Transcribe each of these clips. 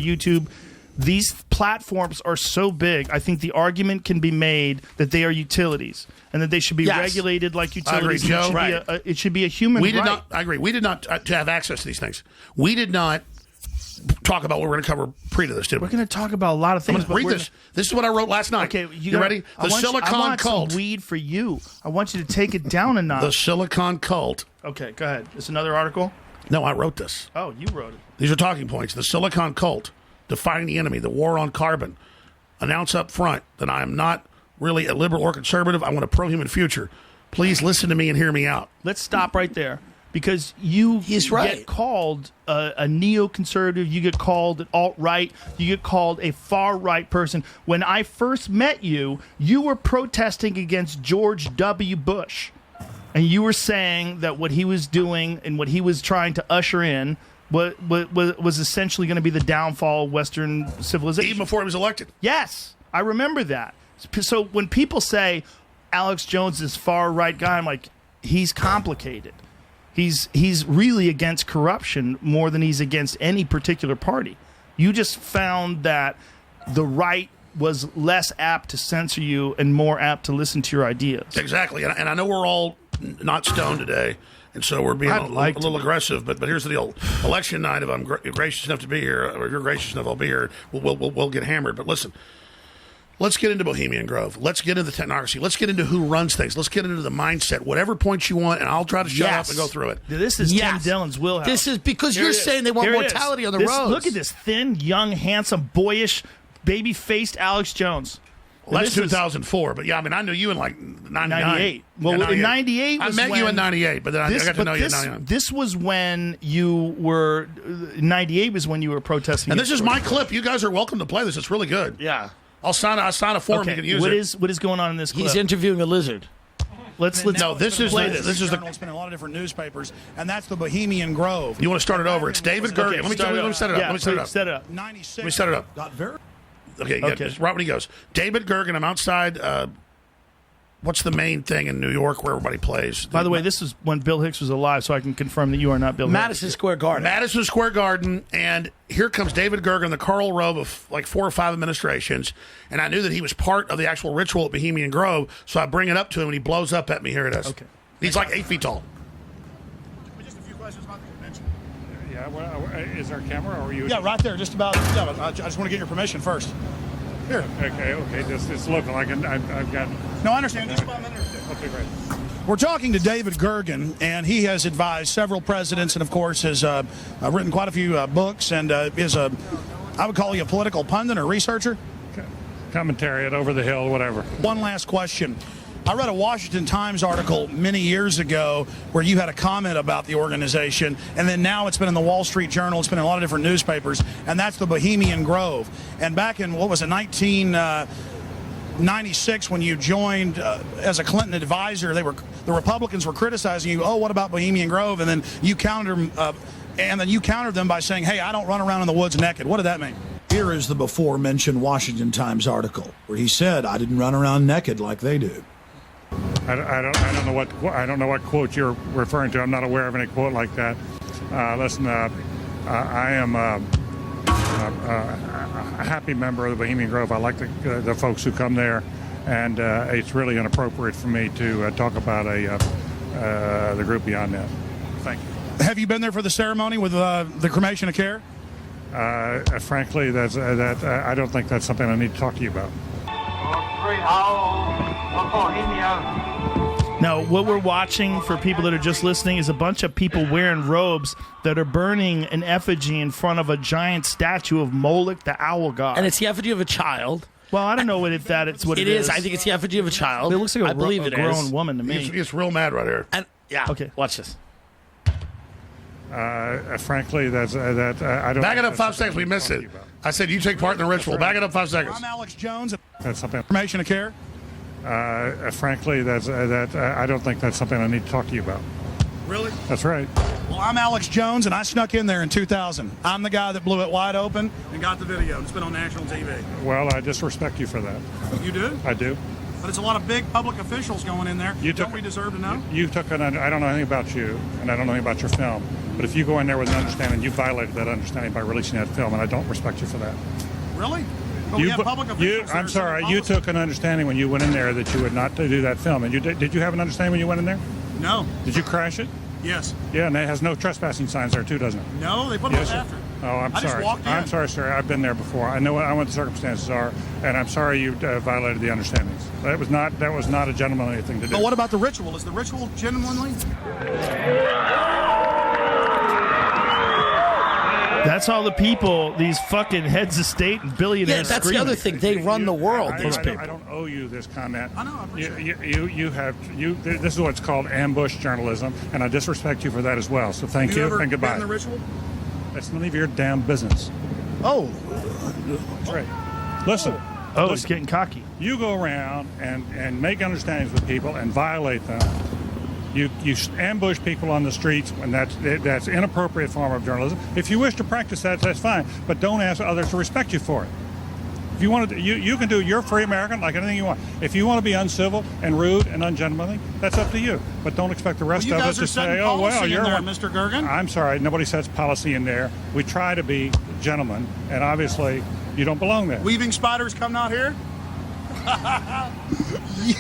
YouTube. These platforms are so big, I think the argument can be made that they are utilities and that they should be regulated like utilities. I agree, Joe. It should be a human right. I agree. We did not to have access to these things. We did not talk about what we're going to cover pre to this, did we? We're going to talk about a lot of things. I'm going to read this. This is what I wrote last night. Okay, you ready? The Silicon I want Cult. some weed for you. I want you to take it down a notch. The Silicon Cult. Okay, go ahead. It's another article? No, I wrote this. Oh, you wrote it. These are talking points. The Silicon Cult. Defining the enemy, the war on carbon. Announce up front that I am not really a liberal or conservative. I want a pro-human future. Please listen to me and hear me out. Let's stop right there because you get called a neoconservative. You get called an alt-right. You get called a far-right person. When I first met you, you were protesting against George W. Bush. And you were saying that what he was doing and what he was trying to usher in was essentially going to be the downfall of Western civilization. Even before he was elected. Yes, I remember that. So when people say Alex Jones is far-right guy, I'm like, he's complicated. He's really against corruption more than he's against any particular party. You just found that the right was less apt to censor you and more apt to listen to your ideas. Exactly, and I know we're all not stoned today. And so we're being a little aggressive, but here's the deal: election night. If I'm gracious enough to be here, or if you're gracious enough, I'll be here. We'll get hammered. But listen, let's get into Bohemian Grove. Let's get into the technocracy. Let's get into who runs things. Let's get into the mindset. Whatever points you want, and I'll try to shut up and go through it. This is Tim Dillon's wheelhouse. This is because you're saying they want mortality on the roads. Look at this thin, young, handsome, boyish, baby-faced Alex Jones. Well, that's 2004, but yeah, I mean, I knew you in like 98. Well, in 98 I met you in 98, but then I got to know you in 99. This was when you were, 98 was when you were protesting. And this is my clip. You guys are welcome to play this. It's really good. Yeah. I'll sign a form. You can use it. What is going on in this clip? He's interviewing a lizard. Let's no, this is the it's been in a lot of different newspapers, and that's the Bohemian Grove. You want to start it over? It's David Gergen. Let me set it up. Let me set it up. Set it up. 96. Let me set it up. Okay. Right when he goes. David Gergen, I'm outside. What's the main thing in New York where everybody plays? By the way, this is when Bill Hicks was alive, so I can confirm that you are not Bill Hicks. Madison Square Garden. Madison Square Garden, and here comes David Gergen, the Karl Rove of like 4 or 5 administrations, and I knew that he was part of the actual ritual at Bohemian Grove, so I bring it up to him, and he blows up at me. Here it is. Okay. He's like 8 feet tall. Just a few questions about the convention. Yeah, well, is there a camera, or are you? Yeah, right there, just about. Yeah, I just want to get your permission first. Here. Okay. Just looking like I've got. No, I understand. Just about a minute or two. Okay, great. We're talking to David Gergen, and he has advised several presidents, and of course has written quite a few books, and is I would call you a political pundit or researcher. Commentary at Over the Hill, whatever. One last question. I read a Washington Times article many years ago where you had a comment about the organization, and then now it's been in the Wall Street Journal, it's been in a lot of different newspapers, and that's the Bohemian Grove. And back in, 1996, when you joined as a Clinton advisor, the Republicans were criticizing you, what about Bohemian Grove? And then you countered them by saying, hey, I don't run around in the woods naked. What did that mean? Here is the before-mentioned Washington Times article where he said, I didn't run around naked like they do. I don't know what quote you're referring to. I'm not aware of any quote like that. Listen, I am a happy member of the Bohemian Grove. I like the folks who come there, and it's really inappropriate for me to talk about the group beyond that. Thank you. Have you been there for the ceremony with the cremation of care? Frankly, I don't think that's something I need to talk to you about. Now, what we're watching for people that are just listening is a bunch of people wearing robes that are burning an effigy in front of a giant statue of Moloch, the owl god. And it's the effigy of a child. Well, I don't know it's what it is. I think it's the effigy of a child. It looks like a grown woman to me. He's real mad right here. And, yeah. Okay. Watch this. Frankly, I don't. Back it up 5 seconds. We missed it. I said you take part in the ritual. Back it up 5 seconds. I'm Alex Jones. That's something. Cremation of care. Frankly, I don't think that's something I need to talk to you about. Really? That's right. Well, I'm Alex Jones, and I snuck in there in 2000. I'm the guy that blew it wide open and got the video. It's been on national TV. Well, I just respect you for that. You do? I do. But it's a lot of big public officials going in there. Don't we deserve to know? You took I don't know anything about you, and I don't know anything about your film. But if you go in there with an understanding, you violated that understanding by releasing that film, and I don't respect you for that. Really? But we have public officials. I'm sorry. You took an understanding when you went in there that you would not do that film. And did you have an understanding when you went in there? No. Did you crash it? Yes. Yeah, and it has no trespassing signs there too, doesn't it? No, they put them up after. Oh, I'm sorry. Just walked in. I'm sorry, sir. I've been there before. I know what the circumstances are, and I'm sorry you violated the understandings. That was not a gentlemanly thing to do. But what about the ritual? Is the ritual gentlemanly? That's all the people, these fucking heads of state and billionaires. Yeah, that's screaming. the other thing. They run the world. These people. I don't owe you this comment. I know. I appreciate it. This is what's called ambush journalism, and I disrespect you for that as well. So thank you and goodbye. Been in the ritual? That's none of your damn business. Oh, that's right. Listen. Oh, he's getting cocky. You go around and make understandings with people and violate them. You ambush people on the streets, and that's inappropriate form of journalism. If you wish to practice that, that's fine, but don't ask others to respect you for it. If you want to, you can do. You're a free American, like anything you want. If you want to be uncivil and rude and ungentlemanly, that's up to you. But don't expect the rest of us to say, "Oh well, you're there, Mr. Gergen." I'm sorry, nobody sets policy in there. We try to be gentlemen, and obviously, you don't belong there. Weaving spiders come out here.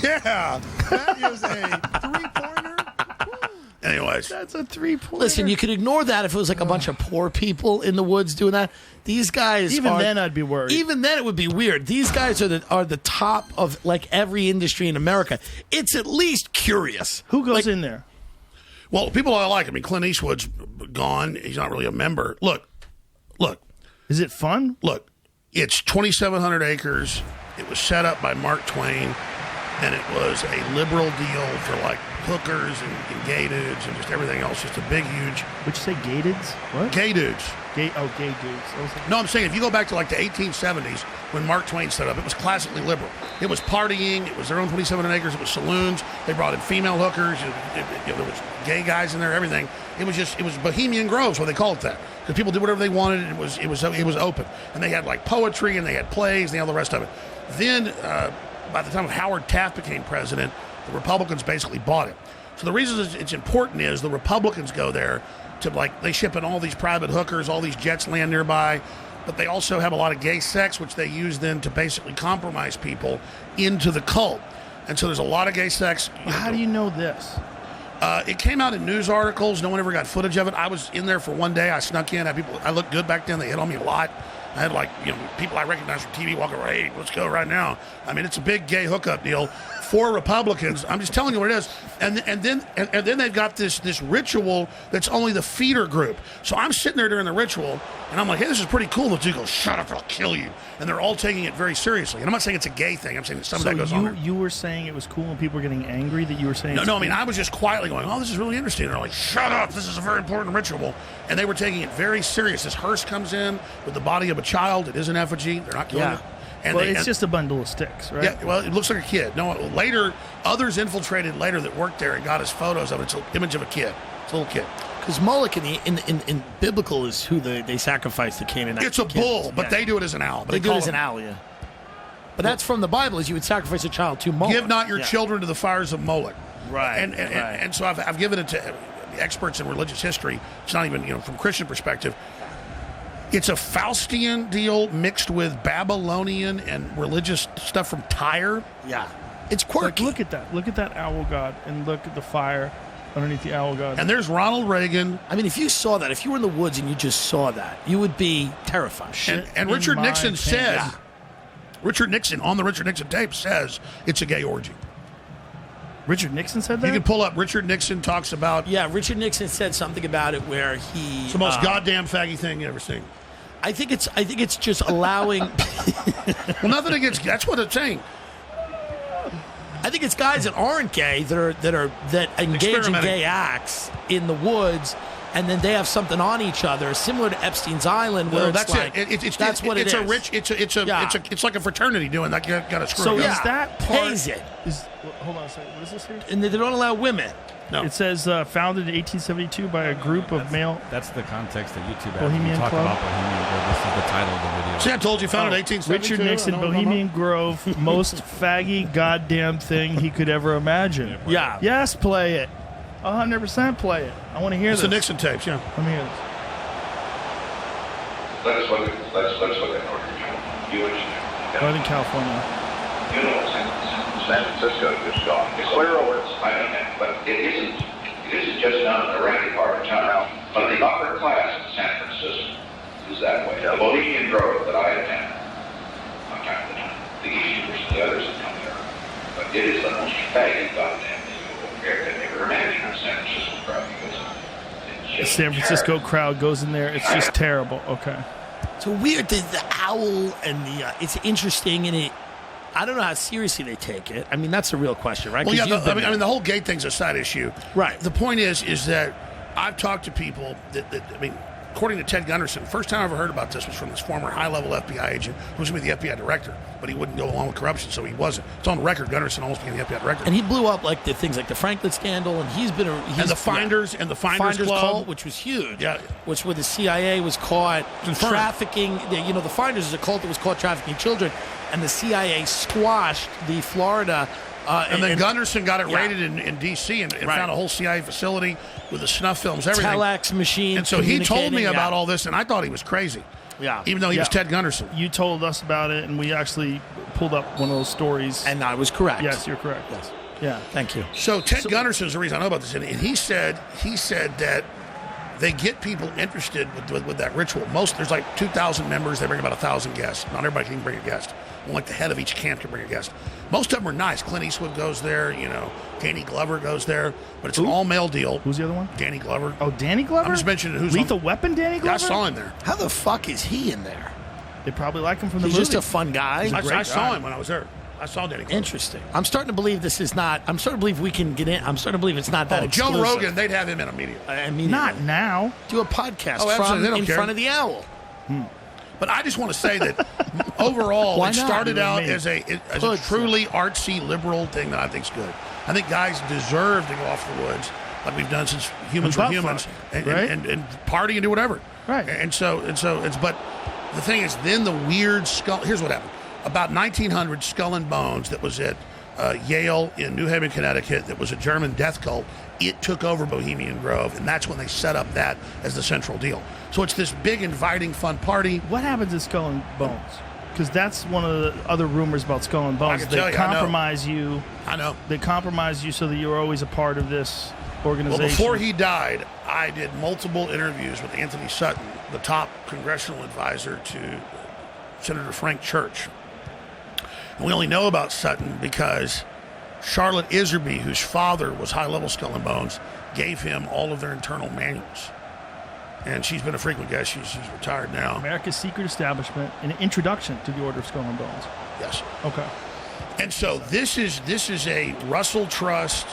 Yeah, that is a three-pointer. Anyways, that's a 3-pointer. Listen, you could ignore that if it was like a bunch of poor people in the woods doing that. These guys, even then, I'd be worried. Even then, it would be weird. These guys are the top of like every industry in America. It's at least curious. Who goes in there? Well, people I like. I mean, Clint Eastwood's gone. He's not really a member. Look. Is it fun? Look, it's 2,700 acres. It was set up by Mark Twain, and it was a liberal deal for like hookers and gay dudes and just everything else. Just a big, huge. Would you say gay dudes? What? Gay dudes. Gay dudes. No, I'm saying if you go back to like the 1870s when Mark Twain set up, it was classically liberal. It was partying. It was their own 2,700 acres. It was saloons. They brought in female hookers. There was gay guys in there. Everything. It was Bohemian Groves, what they called it that, because people did whatever they wanted. It was open, and they had like poetry and they had plays and all the rest of it. Then by the time Howard Taft became president, the Republicans basically bought it. So the reason it's important is the Republicans go there to they ship in all these private hookers, all these jets land nearby, but they also have a lot of gay sex, which they use then to basically compromise people into the cult. And so there's a lot of gay sex. How do you know this? It came out in news articles. No one ever got footage of it. I was in there for one day. I snuck in. I looked good back then. They hit on me a lot. I had people I recognized from TV walking around. Hey, let's go right now. I mean, it's a big gay hookup deal for Republicans. I'm just telling you what it is. And then they've got this ritual that's only the feeder group. So I'm sitting there during the ritual, and I'm like, hey, this is pretty cool. The dude goes, shut up, I'll kill you. And they're all taking it very seriously. And I'm not saying it's a gay thing. I'm saying that some of that goes on there. You were saying it was cool and people were getting angry that you were saying No, I mean, I was just quietly going, oh, this is really interesting. And they're like, shut up, this is a very important ritual. And they were taking it very serious. This hearse comes in with the body of a child. It is an effigy. They're not killing it. And it's just a bundle of sticks, right? Yeah, well, it looks like a kid. No, later, others infiltrated later that worked there and got us photos of it. It's an image of a kid. It's a little kid. Because Moloch in biblical is who they sacrifice the Canaanite. It's a bull, but they do it as an owl. They do it as an owl, yeah. But that's from the Bible, is you would sacrifice a child to Moloch. Give not your children to the fires of Moloch. Right. And so I've given it to experts in religious history. It's not even, from Christian perspective. It's a Faustian deal mixed with Babylonian and religious stuff from Tyre. Yeah. It's quirky. Look at that. Look at that owl god and look at the fire underneath the owl god. And there's Ronald Reagan. I mean, if you saw that, if you were in the woods and you just saw that, you would be terrified. And Richard Nixon said, Richard Nixon, on the Richard Nixon tape, says it's a gay orgy. Richard Nixon said that? You can pull up Richard Nixon talks about... Yeah, Richard Nixon said something about it where he... It's the most goddamn faggy thing you ever seen. I think it's just allowing... Well, nothing against... That's what it's saying. I think it's guys that aren't gay that engage in gay acts in the woods, and then they have something on each other, similar to Epstein's Island, where that's like, it. That's what it is. It's like a fraternity doing that. You got to screw. So it is that part? Pays it. Hold on a second. What is this here? And they don't allow women. No. It says founded in 1872 by a group of male. That's the context that YouTube has. Bohemian You talk Club? about Bohemian Grove. This is the title of the video. See, I told you, founded 1872. Richard Nixon, Bohemian Grove, most faggy goddamn thing he could ever imagine. Yeah. Yes, play it. 100% play it. I want to hear It's this. the Nixon tapes, yeah. Let me hear this. Let's look at Northern California. You know, San Francisco just gone. It's clear over. I know that, but it isn't just down in the ranky part of town. But the upper class in San Francisco is that way. The Bohemian Grove that I attend, from time to time, the Easterners and the others that come there. But it is the most faggy goddamn thing you could ever imagine in San Francisco crowd because The San Francisco crowd goes in there. It's just terrible. Okay. So weird. The owl and the it's interesting, and it. I don't know how seriously they take it. I mean, that's a real question, right? Well, yeah. I mean, the whole gate thing's a side issue, right? The point is that I've talked to people that I mean, according to Ted Gunderson, first time I ever heard about this was from this former high-level FBI agent who was going to be the FBI director, but he wouldn't go along with corruption, so he wasn't. It's on record, Gunderson almost became the FBI director. And he blew up like the things like the Franklin scandal, and he's been and the Finders and the Finders Club, cult, which was huge. Yeah, which where the CIA was caught trafficking. You know, the Finders is a cult that was caught trafficking children, and the CIA squashed the Florida. And then Gunderson got it raided in D.C. and found a whole CIA facility with the snuff films, everything. Telex machine. And so he told me about all this, and I thought he was crazy. Yeah. Even though he was Ted Gunderson. You told us about it, and we actually pulled up one of those stories. And I was correct. Yes, you're correct. Yes. Yeah. Thank you. So Ted Gunderson is the reason I know about this, and he said that they get people interested with that ritual. There's like 2,000 members. They bring about 1,000 guests. Not everybody can bring a guest. Like the head of each camp can bring a guest. Most of them are nice. Clint Eastwood goes there. You know, Danny Glover goes there. But it's an all-male deal. Who's the other one? Danny Glover. Oh, Danny Glover? I'm just mentioning who's Lethal Weapon Danny Glover? Yeah, I saw him there. How the fuck is he in there? They probably like him from the He's movie. just a fun guy. I saw him when I was there. I saw Danny Glover. Interesting. I'm starting to believe this is not. I'm starting to believe we can get in. I'm starting to believe it's not that exclusive. Joe Rogan, they'd have him in immediately. Not now. Do a podcast from in front of the owl. But I just want to say that overall, it started out as a truly artsy, liberal thing that I think is good. I think guys deserve to go off the woods like we've done since humans were humans and party and do whatever. Right. And so it's. But the thing is, then the weird skull. Here's what happened. About 1900, Skull and Bones, that was at Yale in New Haven, Connecticut, that was a German death cult. It took over Bohemian Grove, and that's when they set up that as the central deal. So it's this big, inviting, fun party. What happens at Skull and Bones? Because that's one of the other rumors about Skull and Bones. They compromise you. I know. They compromise you so that you're always a part of this organization. Well, before he died, I did multiple interviews with Anthony Sutton, the top congressional advisor to Senator Frank Church. And we only know about Sutton because Charlotte Iserby, whose father was high-level Skull and Bones, gave him all of their internal manuals. And she's been a frequent guest. She's retired now. America's Secret Establishment, an introduction to the Order of Skull and Bones. Yes. Okay. And so this is a Russell Trust,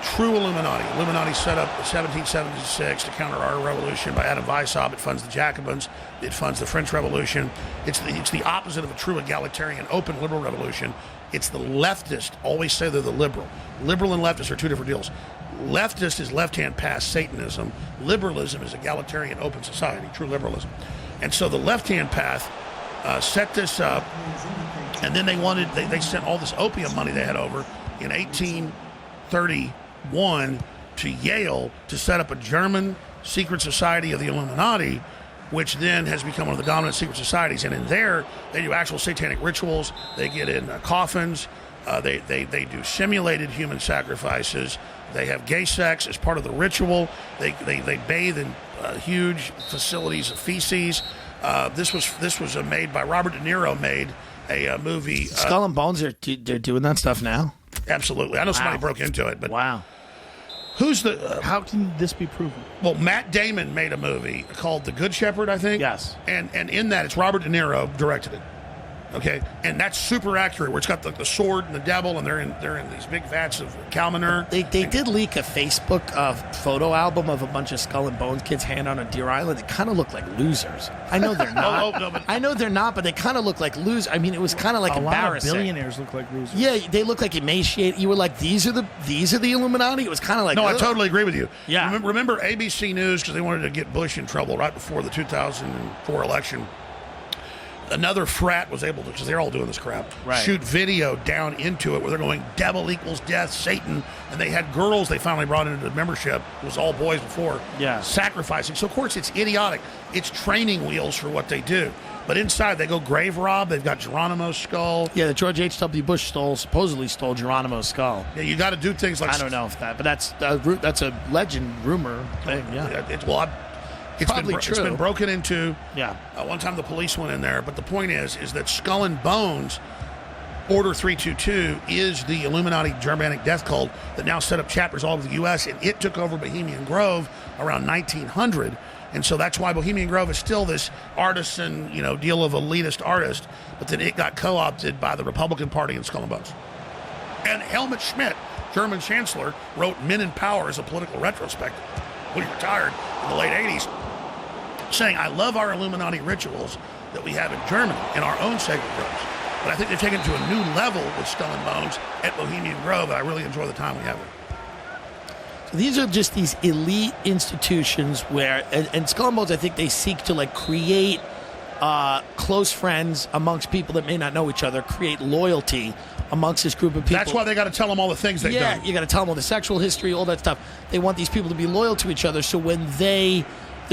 true Illuminati. Illuminati set up in 1776 to counter our revolution by Adam Weishaupt. It funds the Jacobins. It funds the French Revolution. It's the opposite of a true egalitarian, open liberal revolution. It's the leftist. Always say they're the liberal. Liberal and leftist are two different deals. Leftist is left-hand path Satanism. Liberalism is egalitarian, open society, true liberalism. And so the left-hand path set this up. And then they sent all this opium money they had over in 1831 to Yale to set up a German secret society of the Illuminati, which then has become one of the dominant secret societies. And in there, they do actual satanic rituals. They get in coffins. They do simulated human sacrifices. They have gay sex as part of the ritual. They bathe in huge facilities of feces. This was made by Robert De Niro. Made a movie. Skull and Bones, they're doing that stuff now? Absolutely. I know somebody broke into it, but wow. Who's the? How can this be proven? Well, Matt Damon made a movie called The Good Shepherd, I think. Yes. And in that, it's Robert De Niro directed it. Okay, and that's super accurate. Where it's got the sword and the devil, and they're in these big vats of cow manure. They did leak a Facebook photo album of a bunch of Skull and Bones kids hanging out on Deer Island. They kind of look like losers. I know they're not. I know they're not, but they kind of look like losers. I mean, it was kind of like embarrassing. A lot of billionaires look like losers. Yeah, they look like emaciated. You were like, these are the Illuminati. It was kind of like. No, I totally agree with you. Yeah. Remember ABC News, because they wanted to get Bush in trouble right before the 2004 election. Another frat was able to, because they're all doing this crap, shoot video down into it where they're going, devil equals death, Satan. And they had girls they finally brought into the membership. It was all boys before. Yeah. Sacrificing. So, of course, it's idiotic. It's training wheels for what they do. But inside, they go grave rob. They've got Geronimo's skull. Yeah, the George H.W. Bush supposedly stole Geronimo's skull. Yeah, you got to do things like... I don't know if that, but that's a legend, rumor thing, yeah. It's been broken into. Yeah. One time the police went in there, but the point is that Skull and Bones, Order 322, is the Illuminati Germanic death cult that now set up chapters all over the U.S., and it took over Bohemian Grove around 1900. And so that's why Bohemian Grove is still this artisan, deal of elitist artist, but then it got co-opted by the Republican Party and Skull and Bones. And Helmut Schmidt, German chancellor, wrote Men in Power as a political retrospective when he retired in the late 80s, saying, I love our Illuminati rituals that we have in Germany in our own sacred groves. But I think they've taken it to a new level with Skull and Bones at Bohemian Grove, and I really enjoy the time we have there. So these are just these elite institutions where, and Skull and Bones, I think they seek to create close friends amongst people that may not know each other, create loyalty amongst this group of people. That's why they got to tell them all the things they've done. Yeah, you got to tell them all the sexual history, all that stuff. They want these people to be loyal to each other, so when they're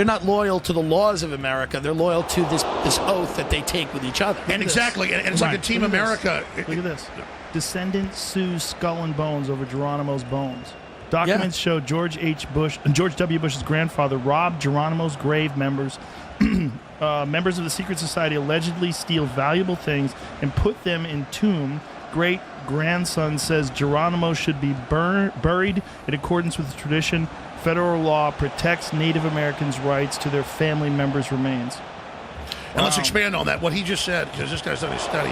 not loyal to the laws of America. They're loyal to this oath that they take with each other. And exactly. And it's like a Team America. Look at this. Descendant sues Skull and Bones over Geronimo's bones. Documents show George W. Bush's grandfather robbed Geronimo's grave members. Members of the secret society allegedly steal valuable things and put them in tomb. Great-grandson says Geronimo should be buried in accordance with tradition. Federal law protects Native Americans' rights to their family members' remains. And let's expand on that. What he just said, because this guy's done his study.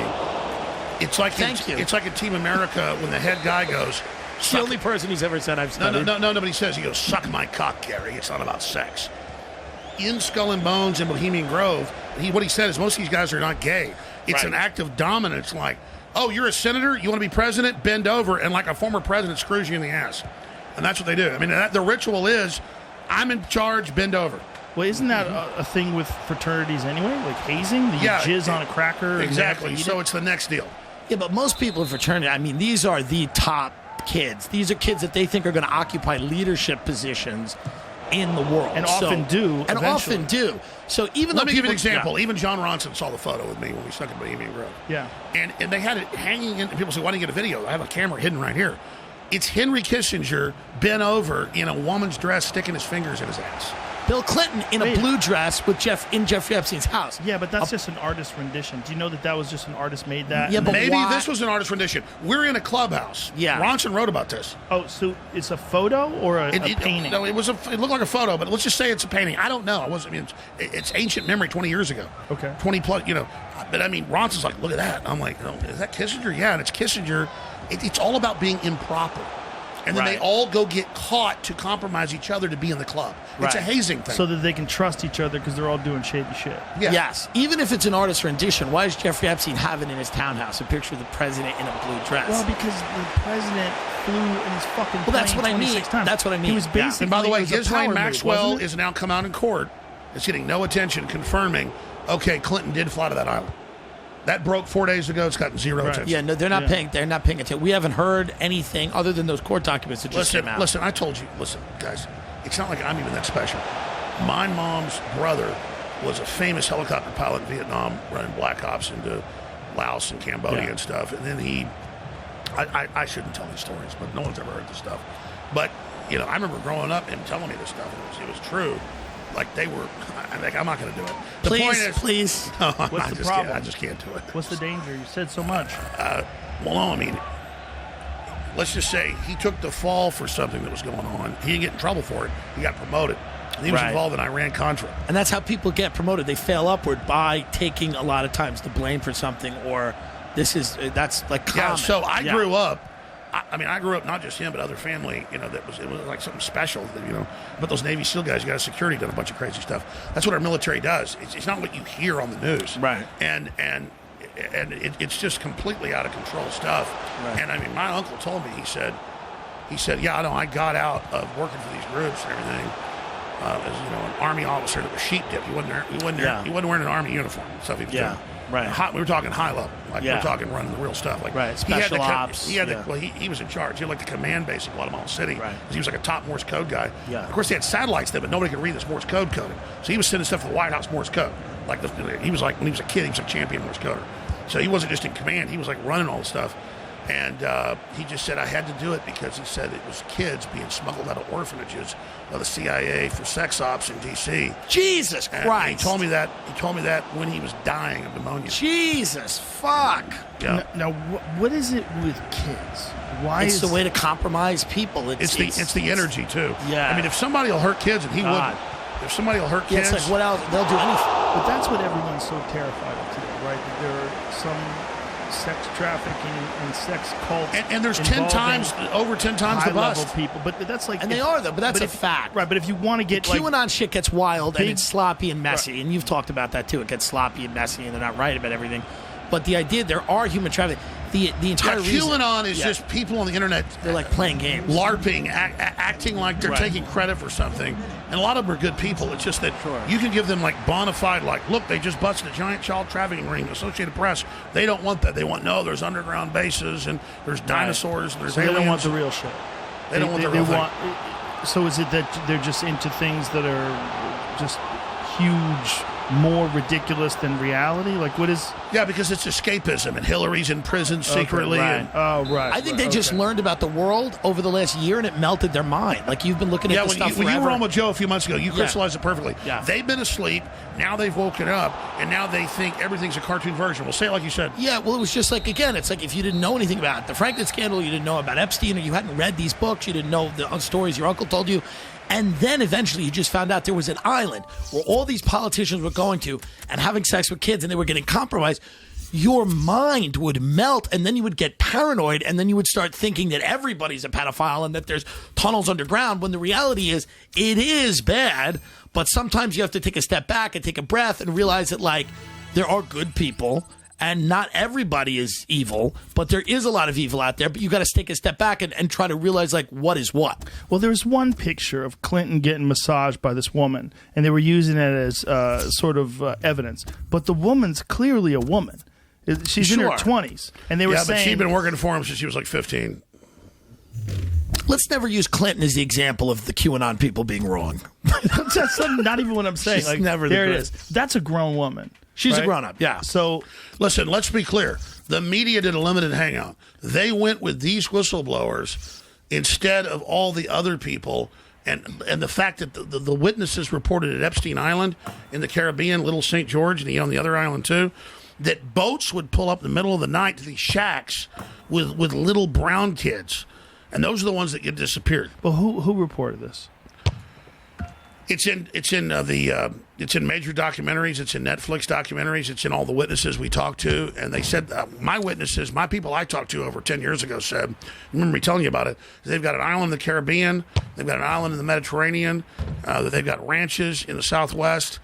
It's like it's like a Team America when the head guy goes. It's the only person he's ever said I've studied. No, nobody says, he goes, suck my cock, Gary. It's not about sex. In Skull and Bones and Bohemian Grove, what he said is most of these guys are not gay. It's an act of dominance, like, oh, you're a senator, you want to be president, bend over, and like a former president screws you in the ass. And that's what they do. I mean, the ritual is, I'm in charge, bend over. Well, isn't that a thing with fraternities anyway? Like hazing? You jizz on a cracker? Exactly. So it's the next deal. Yeah, but most people in fraternity, I mean, these are the top kids. These are kids that they think are going to occupy leadership positions in the world. And often do. And often do. So even Let me give you an example. Yeah. Even John Ronson saw the photo with me when we stuck in Bohemian Grove. Yeah. And they had it hanging in. And people say, why didn't you get a video? I have a camera hidden right here. It's Henry Kissinger bent over in a woman's dress, sticking his fingers in his ass. Bill Clinton in a blue dress with Jeffrey Epstein's house. Yeah, but that's just an artist rendition. Do you know that was just an artist made that? Yeah, but maybe this was an artist rendition. We're in a clubhouse. Yeah. Ronson wrote about this. Oh, so it's a photo or a painting? No, it looked like a photo, but let's just say it's a painting. I don't know. It's ancient memory 20 years ago. Okay. 20 plus, But I mean, Ronson's like, look at that. I'm like, oh, is that Kissinger? Yeah, and it's Kissinger. It's all about being improper. And then they all go get caught to compromise each other to be in the club. It's a hazing thing. So that they can trust each other because they're all doing shady shit. Yeah. Yes. Even if it's an artist rendition, why is Jeffrey Epstein having in his townhouse a picture of the president in a blue dress? Well, because the president flew in his fucking plane that's what I mean. Times. That's what I mean. He was basically. And by the way, Ghislaine Maxwell is now come out in court. It's getting no attention, confirming, okay, Clinton did fly to that island. That broke 4 days ago. It's gotten zero attention. Yeah, no, they're not paying. They're not paying attention. We haven't heard anything other than those court documents that just came out. Listen, I told you. Listen, guys, it's not like I'm even that special. My mom's brother was a famous helicopter pilot in Vietnam, running Black Ops into Laos and Cambodia and stuff. And then I shouldn't tell these stories, but no one's ever heard this stuff. But I remember growing up and telling me this stuff. It was true. Like they were. I'm not going to do it. The point is, please. No, What's the problem? I just can't do it. What's the danger? You said so much. Well, no, I mean, let's just say he took the fall for something that was going on. He didn't get in trouble for it. He got promoted. And he was involved in Iran-Contra. And that's how people get promoted. They fail upward by taking a lot of times the blame for something, or that's like common. Yeah, so I grew up. I grew up, not just him, but other family, it was like something special, But those Navy SEAL guys, you got a security, done a bunch of crazy stuff. That's what our military does. It's not what you hear on the news. Right. And it's just completely out of control stuff. Right. And my uncle told me, he said, yeah, I know, I got out of working for these groups and everything as, an Army officer that was sheep dipped. He wasn't wearing an Army uniform and stuff he was doing. Right. We were talking high level. We're talking running the real stuff. Special ops. He was in charge. He had the command base in Guatemala City. Right. He was like a top Morse code guy. Yeah. Of course, they had satellites there, but nobody could read this Morse code coding. So he was sending stuff to the White House Morse code. He was like, when he was a kid, he was a champion Morse coder. So he wasn't just in command. He was like running all the stuff. And he just said, I had to do it because he said it was kids being smuggled out of orphanages by the CIA for sex ops in D.C. Jesus Christ. And he told me that when he was dying of pneumonia. Jesus, fuck. Yeah. Now, what is it with kids? Why it's the way to compromise people. It's the energy, too. Yeah. If somebody will hurt kids, and he wouldn't. If somebody will hurt kids. It's like, what else? They'll do anything. But that's what everyone's so terrified of today, right? That there are some sex trafficking and sex cults, and there's over 10 times the bust. High-level people, but that's like, and they are though. But that's a fact, right? But if you want to get QAnon shit gets wild and it's sloppy and messy, and you've talked about that too. It gets sloppy and messy, and they're not right about everything. But the idea there are human trafficking. The entire reason, QAnon is just people on the internet. They're like playing games, LARPing, acting like they're taking credit for something. And a lot of them are good people. It's just that you can give them like bona fide, like, look, they just busted a giant child trafficking ring. Associated Press, they don't want that. They want there's underground bases and there's dinosaurs. And there's aliens. They don't want the real shit. They don't want the real thing. So is it that they're just into things that are just huge, more ridiculous than reality? Like, what is... Yeah, because it's escapism, and Hillary's in prison secretly. Okay, right. I think they just learned about the world over the last year, and it melted their mind. Like, you've been looking at this stuff forever. When you were on with Joe a few months ago, you crystallized it perfectly. Yeah. They've been asleep, now they've woken up, and now they think everything's a cartoon version. Well, say it like you said. Yeah, well, it was just like, again, it's like if you didn't know anything about the Franklin scandal, you didn't know about Epstein, or you hadn't read these books, you didn't know the stories your uncle told you, and then eventually you just found out there was an island where all these politicians were going to and having sex with kids, and they were getting compromised. Your mind would melt, and then you would get paranoid, and then you would start thinking that everybody's a pedophile and that there's tunnels underground, when the reality is it is bad, but sometimes you have to take a step back and take a breath and realize that, like, there are good people, and not everybody is evil, but there is a lot of evil out there, but you got to take a step back and try to realize, like, what is what. Well, there's one picture of Clinton getting massaged by this woman, and they were using it as sort of evidence, but the woman's clearly a woman. She's in her 20s, and they were saying... but she'd been working for him since she was like 15. Let's never use Clinton as the example of the QAnon people being wrong. That's not even what I'm saying. She's never there it is. That's a grown woman. She's a grown-up, yeah. So, listen, let's be clear. The media did a limited hangout. They went with these whistleblowers instead of all the other people. And the fact that the witnesses reported at Epstein Island in the Caribbean, Little St. George, and on the other island too, that boats would pull up in the middle of the night to these shacks with little brown kids. And those are the ones that get disappeared. Well, who reported this? It's in major documentaries. It's in Netflix documentaries. It's in all the witnesses we talked to. And they said, my people I talked to over 10 years ago said, remember me telling you about it, they've got an island in the Caribbean, they've got an island in the Mediterranean, that they've got ranches in the Southwest,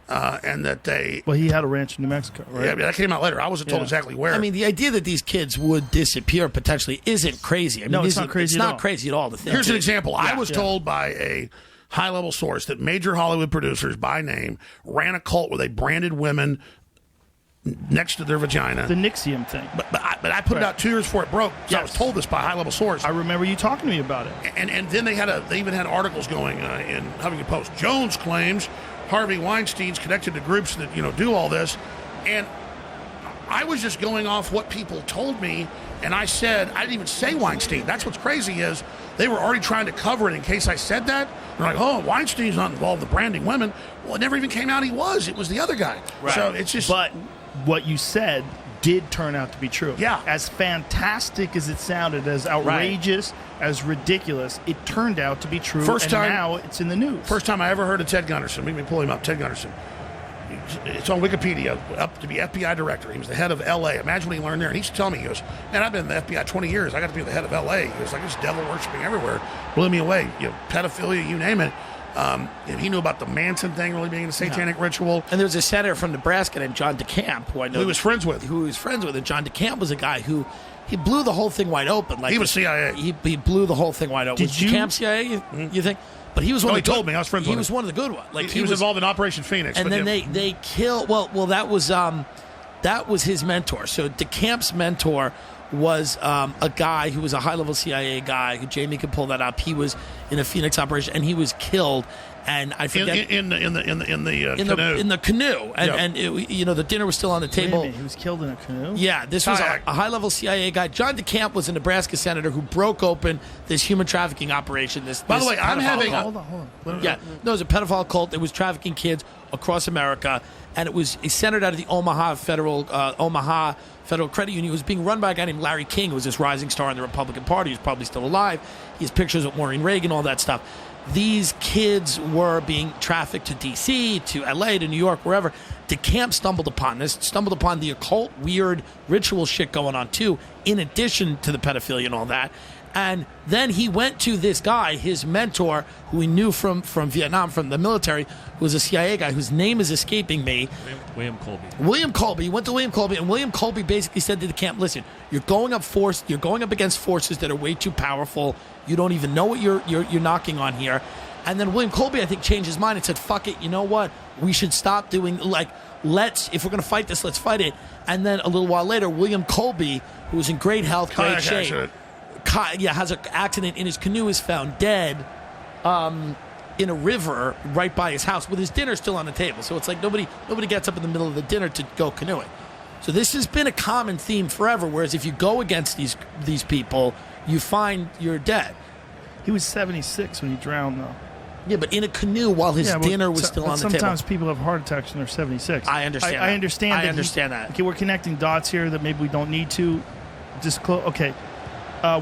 and that they... Well, he had a ranch in New Mexico, right? Yeah, that came out later. I wasn't told exactly where. I mean, the idea that these kids would disappear potentially isn't crazy. I mean, no, it's not crazy It's not crazy at all. Here's an example. I was told by a high-level source that major Hollywood producers, by name, ran a cult where they branded women next to their vagina. The Nixium thing. But I put it out 2 years before it broke. So I was told this by a high-level source. I remember you talking to me about it. And then they even had articles going in Huffington Post. Jones claims Harvey Weinstein's connected to groups that do all this, and I was just going off what people told me, and I said I didn't even say Weinstein. That's what's crazy is they were already trying to cover it in case I said that. They're like, oh, Weinstein's not involved in branding women. Well, it never even came out he was. It was the other guy. Right. So it's just. But what you said did turn out to be true. Yeah. As fantastic as it sounded, as outrageous, as ridiculous, it turned out to be true. Now it's in the news. First time I ever heard of Ted Gunderson. Let me pull him up. Ted Gunderson. It's on Wikipedia, up to be FBI director. He was the head of L.A. Imagine what he learned there. And he's telling me, he goes, man, I've been in the FBI 20 years. I got to be the head of L.A. He goes, like, this devil worshiping everywhere. Blew me away. Pedophilia, you name it. He knew about the Manson thing really being a satanic ritual. And there was a senator from Nebraska named John DeCamp, who I know. Who he was friends with. And John DeCamp was a guy who, he blew the whole thing wide open. Like he was CIA. He blew the whole thing wide open. Was DeCamp CIA, you think? But he was one of the told me. I was friends with him. He was one of the good ones. Like he was involved in Operation Phoenix. And then they killed. Well, that was his mentor. So DeCamp's mentor was a guy who was a high-level CIA guy. Who Jamie could pull that up. He was in a Phoenix operation, and he was killed. And I forget in the canoe. In the canoe, and the dinner was still on the table. Wait a minute, he was killed in a canoe. Yeah, this was a high-level CIA guy. John DeCamp was a Nebraska senator who broke open this human trafficking operation. By the way, I'm having hold on. it was a pedophile cult that was trafficking kids across America, and it was centered out of the Omaha Federal Credit Union. It was being run by a guy named Larry King, who was this rising star in the Republican Party. He's probably still alive. He has pictures with Maureen Reagan, all that stuff. These kids were being trafficked to D.C., to L.A., to New York, wherever. DeCamp stumbled upon the occult, weird ritual shit going on, too, in addition to the pedophilia and all that. And then he went to this guy, his mentor, who he knew from Vietnam, from the military, who was a CIA guy whose name is escaping me. William Colby. William Colby. He went to William Colby, and William Colby basically said to the camp, listen, you're going up against forces that are way too powerful. You don't even know what you're knocking on here. And then William Colby, I think, changed his mind and said, fuck it, you know what? We should stop doing, if we're going to fight this, let's fight it. And then a little while later, William Colby, who was in great health, great shape, has an accident in his canoe, is found dead in a river right by his house with his dinner still on the table. So it's like nobody gets up in the middle of the dinner to go canoeing. So this has been a common theme forever, whereas if you go against these people, you find you're dead. He was 76 when he drowned, though. Yeah, but in a canoe while his dinner was still on the table. Sometimes people have heart attacks when they're 76. I understand that. I understand that. Okay, we're connecting dots here that maybe we don't need to disclose. Okay.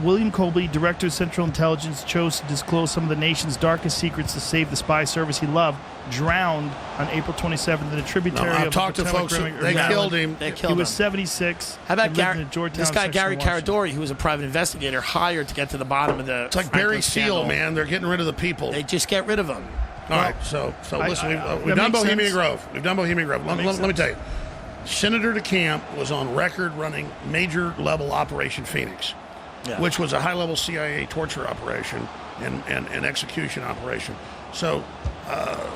William Colby, director of Central Intelligence, chose to disclose some of the nation's darkest secrets to save the spy service he loved, drowned on April 27th in a tributary of I've talked to folks. They killed him. He was 76. How about this guy, Gary Caradori, who was a private investigator, hired to get to the bottom of the It's like Barry Seal, man. They're getting rid of the people. They just get rid of them. All right, so listen, we've done Bohemian Grove. We've done Bohemian Grove. Let me tell you. Senator DeCamp was on record running major-level Operation Phoenix. Yeah. Which was a high-level CIA torture operation and execution operation. So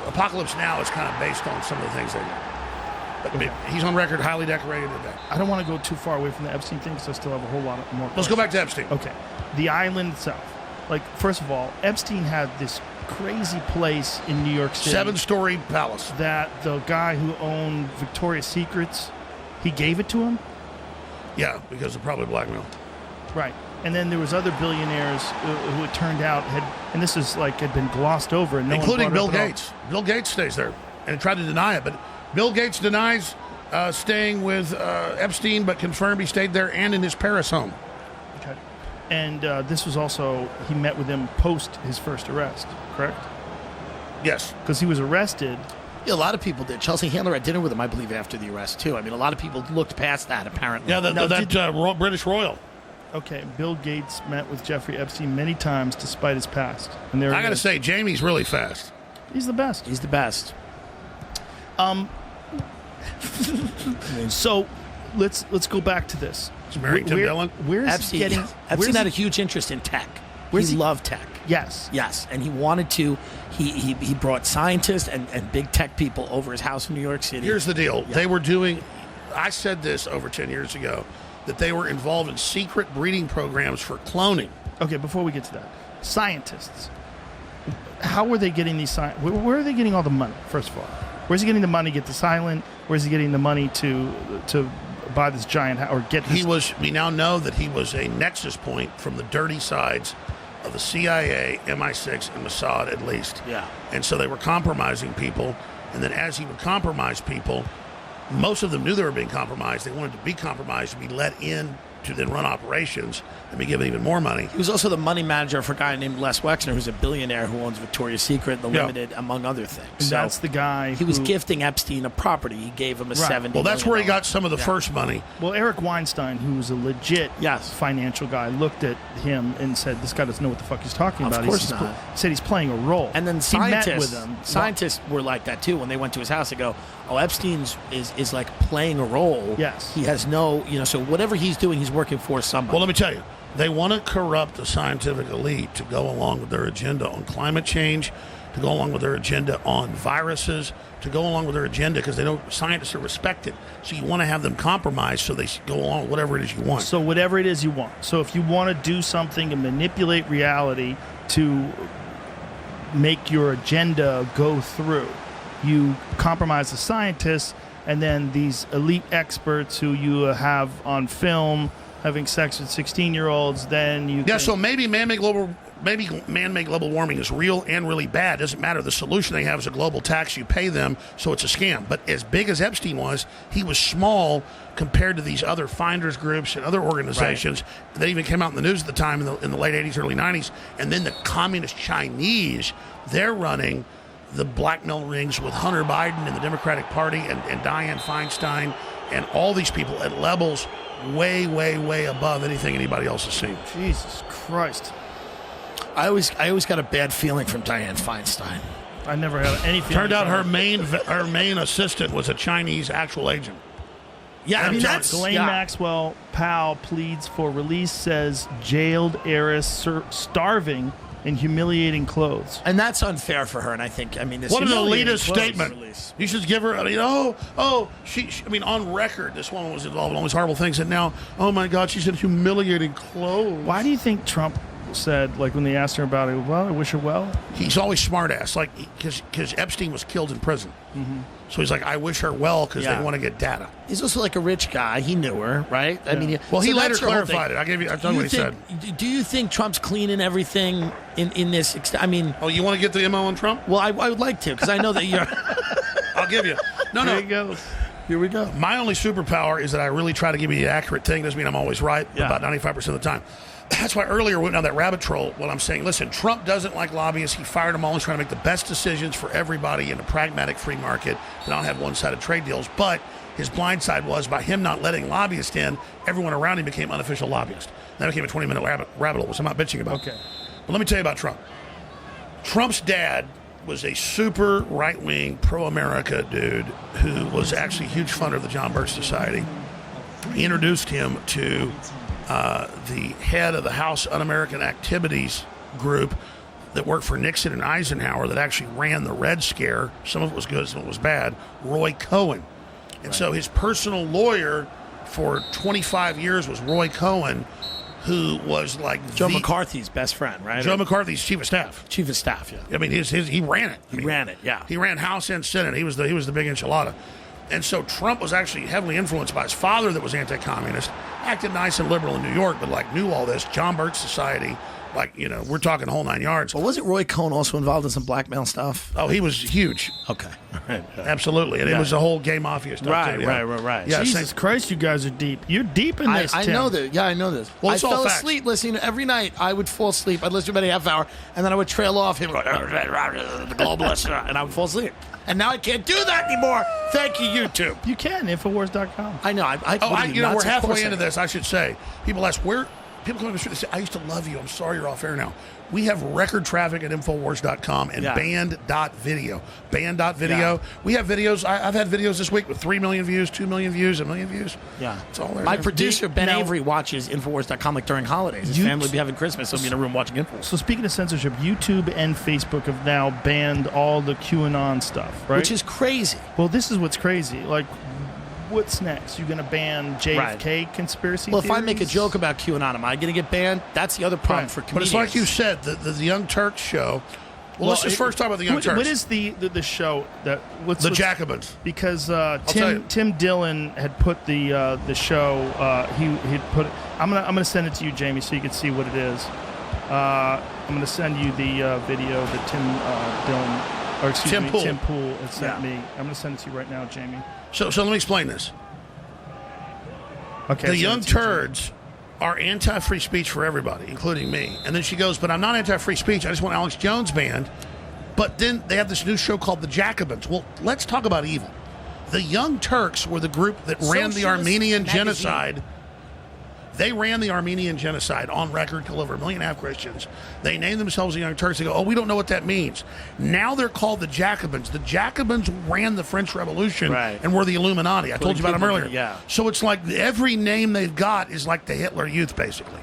Apocalypse Now is kind of based on some of the things they did. But he's on record highly decorated at that. I don't want to go too far away from the Epstein thing because I still have a whole lot more questions. Let's go back to Epstein. Okay. The island itself. First of all, Epstein had this crazy place in New York City. 7-story palace. That the guy who owned Victoria's Secrets, he gave it to him? Yeah, because of probably blackmail. Right. And then there was other billionaires who it turned out and this is had been glossed over, and including Bill Gates. Bill Gates stays there and tried to deny it, but Bill Gates denies staying with Epstein, but confirmed he stayed there and in his Paris home. Okay. And this was also, he met with him post his first arrest, correct? Yes. Because he was arrested. Yeah, a lot of people did. Chelsea Handler had dinner with him, I believe, after the arrest, too. I mean, a lot of people looked past that, apparently. Yeah, that British royal. Okay, Bill Gates met with Jeffrey Epstein many times despite his past. And I got to say, Jamie's really fast. He's the best. He's the best. So let's go back to this. He's married to Dylan. Where's Epstein had a huge interest in tech. He loved tech. Yes, and he wanted to. He brought scientists and big tech people over his house in New York City. Here's the deal. Yeah. They were doing. I said this over 10 years ago. That they were involved in secret breeding programs for cloning. Okay, before we get to that, scientists, how were they getting these where are they getting all the money, first of all? Where's he getting the money to get this island? Where's he getting the money to buy this giant house or get this? We now know that he was a nexus point from the dirty sides of the CIA, MI6, and Mossad at least. Yeah. And so they were compromising people, and then as he would compromise people, most of them knew they were being compromised. They wanted to be compromised, to be let in to then run operations and be given even more money. He was also the money manager for a guy named Les Wexner, who's a billionaire who owns Victoria's Secret, The Limited, among other things. So that's the guy he was gifting Epstein a property. He gave him a $70 Well, that's where he got some of the first money. Well, Eric Weinstein, who was a legit financial guy, looked at him and said, "This guy doesn't know what the fuck he's talking about." Of course not. Said he's playing a role. And then he met with him. Scientists were like that too. When they went to his house, they go, "Oh, Epstein's is like playing a role. Yes, he has no, so whatever he's doing, he's working for somebody." Well, let me tell you, they want to corrupt the scientific elite to go along with their agenda on climate change, to go along with their agenda on viruses, to go along with their agenda because they know scientists are respected. So you want to have them compromised so they go along with whatever it is you want. So whatever it is you want. So if you want to do something and manipulate reality to make your agenda go through, you compromise the scientists, and then these elite experts who you have on film having sex with 16-year-olds, then you so maybe man-made global warming is real and really bad. Doesn't matter. The solution they have is a global tax. You pay them, so it's a scam. But as big as Epstein was, he was small compared to these other finders groups and other organizations that even came out in the news at the time in the late 80s, early 90s. And then the communist Chinese, they're running the blackmail rings with Hunter Biden and the Democratic Party and Dianne Feinstein and all these people at levels way, way, way above anything anybody else has seen. Jesus Christ. I always got a bad feeling from Dianne Feinstein. I never had any feeling. Turned out her main assistant was a Chinese actual agent. Yeah, I mean, that's Ghislaine Maxwell Powell pleads for release, says jailed heiress starving in humiliating clothes. And that's unfair for her, and I think, this what an elitist statement. You should give her, on record, this woman was involved in all these horrible things, and now, oh my God, she's in humiliating clothes. Why do you think Trump said, like when they asked her about it, well, I wish her well? He's always smart-ass, because Epstein was killed in prison. Mm-hmm. So he's like, I wish her well because they want to get data. He's also like a rich guy. He knew her, right? Yeah. He later clarified it. I'll tell you what he said. Do you think Trump's cleaning everything in this? Oh, you want to get the MO on Trump? Well, I would like to because I know that you're. I'll give you. No. There he goes. Here we go. My only superpower is that I really try to give you the accurate thing. Doesn't mean I'm always right about 95% of the time. That's why earlier we went down that rabbit trail when I'm saying, listen, Trump doesn't like lobbyists. He fired them all. He's trying to make the best decisions for everybody in a pragmatic free market and not have one-sided trade deals. But his blind side was by him not letting lobbyists in, everyone around him became unofficial lobbyists. That became a 20-minute rabbit hole, which I'm not bitching about. Okay. But let me tell you about Trump. Trump's dad was a super right-wing, pro-America dude who was actually a huge funder of the John Birch Society. He introduced him to the head of the House Un-American Activities group that worked for Nixon and Eisenhower that actually ran the Red Scare. Some of it was good, some of it was bad. Roy Cohn. And so his personal lawyer for 25 years was Roy Cohn, who was like Joe McCarthy's best friend, right? Joe McCarthy's chief of staff. Chief of staff, yeah. I mean, he ran it. He ran it, yeah. He ran House and Senate. He was the big enchilada. And so Trump was actually heavily influenced by his father that was anti-communist, acted nice and liberal in New York, but knew all this. John Birch Society, we're talking whole 9 yards. Well, wasn't Roy Cohn also involved in some blackmail stuff? Oh, he was huge. Okay. All right. Absolutely. And it was the whole gay mafia stuff. Right. Yeah, Jesus Christ, you guys are deep. You're deep in this, I Tim. know that. Yeah, I know this. Well, I it's all fell facts. asleep listening every night. I would fall asleep. I'd listen to about a half hour, and then I would trail off him, the globalist, and I would fall asleep. And now I can't do that anymore. Thank you, YouTube. You can, Infowars.com. I know. We're halfway into this, I should say. People ask, people come to the street and say, I used to love you. I'm sorry you're off air now. We have record traffic at Infowars.com and band.video. Band.video. Yeah. We have videos. I've had videos this week with 3 million views, 2 million views, 1 million views. Yeah. It's all there. My producer, Ben Avery, watches Infowars.com during holidays. His family would be having Christmas, so he'll be in a room watching Infowars. So speaking of censorship, YouTube and Facebook have now banned all the QAnon stuff, right? Which is crazy. Well, this is what's crazy. What's next? You're going to ban JFK conspiracy theories? If I make a joke about QAnon, am I going to get banned? That's the other problem for comedians. But it's like you said, the Young Turks show. Well, let's just first talk about the Young Turks. What is the show that? The Jacobins. Because Tim Dillon had put the show. He'd put it. I'm gonna send it to you, Jamie, so you can see what it is. I'm gonna send you the video that Tim Poole had sent me. I'm gonna send it to you right now, Jamie. So let me explain this. Okay. The Young Turds are anti-free speech for everybody, including me. And then she goes, but I'm not anti-free speech. I just want Alex Jones banned. But then they have this new show called The Jacobins. Well, let's talk about evil. The Young Turks were the group that ran the Armenian genocide. They ran the Armenian genocide on record, killed over 1.5 million Christians. They named themselves the Young Turks. They go, oh, we don't know what that means. Now they're called the Jacobins. The Jacobins ran the French Revolution and were the Illuminati. I told you about them earlier. Yeah. So it's like every name they've got is like the Hitler Youth, basically.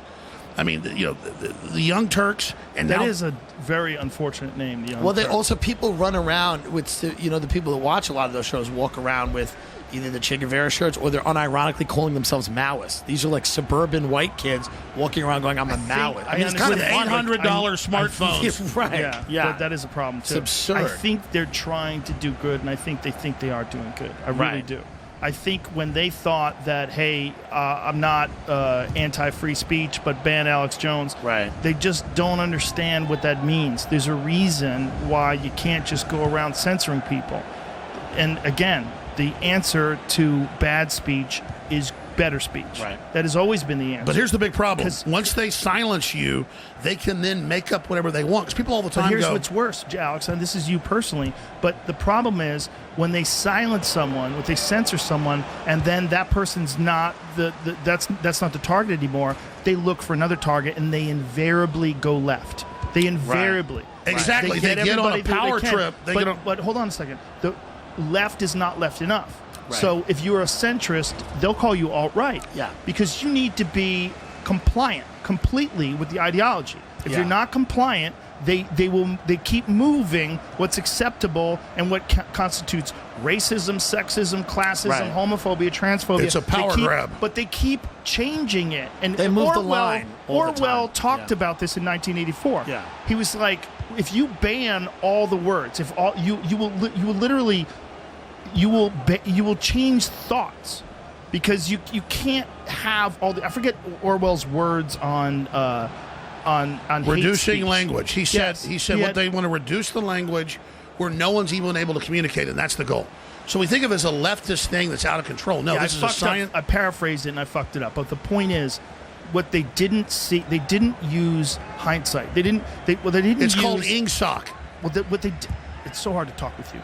I mean, the Young Turks, and that is a very unfortunate name. The Young well, they Turks. also people run around with the people that watch a lot of those shows walk around with either the Che Guevara shirts or they're unironically calling themselves Maoists. These are like suburban white kids walking around going, "I'm a Maoist." I mean, it's kind of $800 smartphones. Right? Yeah, that is a problem too. It's absurd. I think they're trying to do good, and I think they are doing good. I really do. I think when they thought that, hey, I'm not anti-free speech, but ban Alex Jones, they just don't understand what that means. There's a reason why you can't just go around censoring people. And again, the answer to bad speech is better speech. Right. That has always been the answer. But here's the big problem. Once they silence you, they can then make up whatever they want. Because people all the time here's what's worse, Alex, and this is you personally, but the problem is when they silence someone, when they censor someone, and then that person's not that's not the target anymore, they look for another target, and they invariably go left. They invariably. Right. Exactly. They get on a power trip. But hold on a second. The left is not left enough. Right. So if you're a centrist, they'll call you alt-right. Yeah. Because you need to be compliant completely with the ideology. If you're not compliant, they keep moving what's acceptable and what constitutes racism, sexism, classism, homophobia, transphobia. It's a power grab. But they keep changing it. And they move the line. Orwell talked about this in 1984. Yeah. He was like, if you ban all the words, if all you will literally you will change thoughts because you can't have all the. I forget Orwell's words on reducing language. He said what they want to reduce the language where no one's even able to communicate, and that's the goal. So we think of it as a leftist thing that's out of control. No, this is a science. I paraphrased it and I fucked it up. But the point is, what they didn't see, they didn't use hindsight. They didn't. It's called ingsoc. It's so hard to talk with you.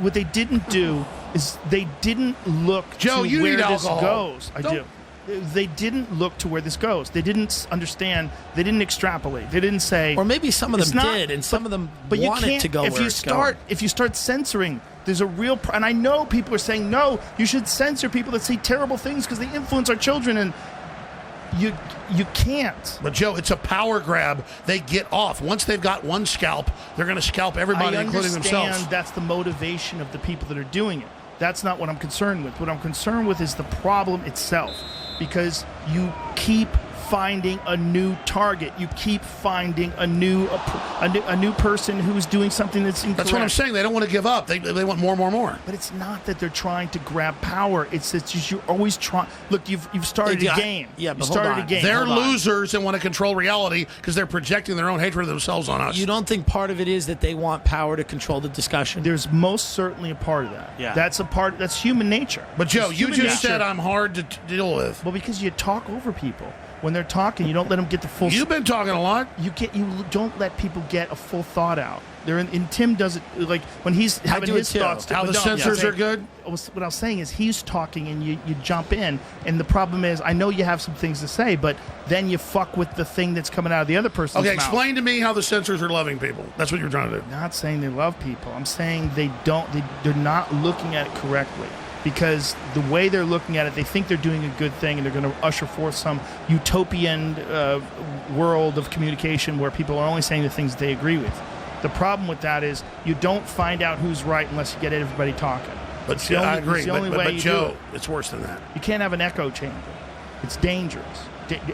What they didn't do is they didn't look to where this goes. I do. They didn't look to where this goes. They didn't understand. They didn't extrapolate. They didn't say. Or maybe some of them did, and some of them wanted to go if where you start. going. If you start censoring, there's a real. And I know people are saying no. You should censor people that say terrible things because they influence our children, and you can't. But Joe, it's a power grab. They get off. Once they've got one scalp, they're going to scalp everybody, including themselves. That's the motivation of the people that are doing it. That's not what I'm concerned with. What I'm concerned with is the problem itself. Because you keep finding a new target. You keep finding a new person who's doing something that's incorrect. That's what I'm saying. They don't want to give up. They want more. But it's not that they're trying to grab power. It's that you're always trying. Look, you've started a game. Yeah, but you started a game. They're losers and want to control reality because they're projecting their own hatred of themselves on us. You don't think part of it is that they want power to control the discussion? There's most certainly a part of that. Yeah, that's human nature. But Joe, you just said I'm hard to deal with. Well, because you talk over people. When they're talking, you don't let them get the full. You've been talking a lot. You don't let people get a full thought out. Tim does it like when he's having his thoughts. How the censors are good. What I was saying is he's talking and you jump in, and the problem is I know you have some things to say, but then you fuck with the thing that's coming out of the other person's mouth. Explain to me how the censors are loving people. That's what you're trying to do. I'm not saying they love people. I'm saying they're not looking at it correctly. Because the way they're looking at it, they think they're doing a good thing and they're going to usher forth some utopian world of communication where people are only saying the things they agree with. The problem with that is you don't find out who's right unless you get everybody talking. But I agree. But Joe, it's worse than that. You can't have an echo chamber. It's dangerous.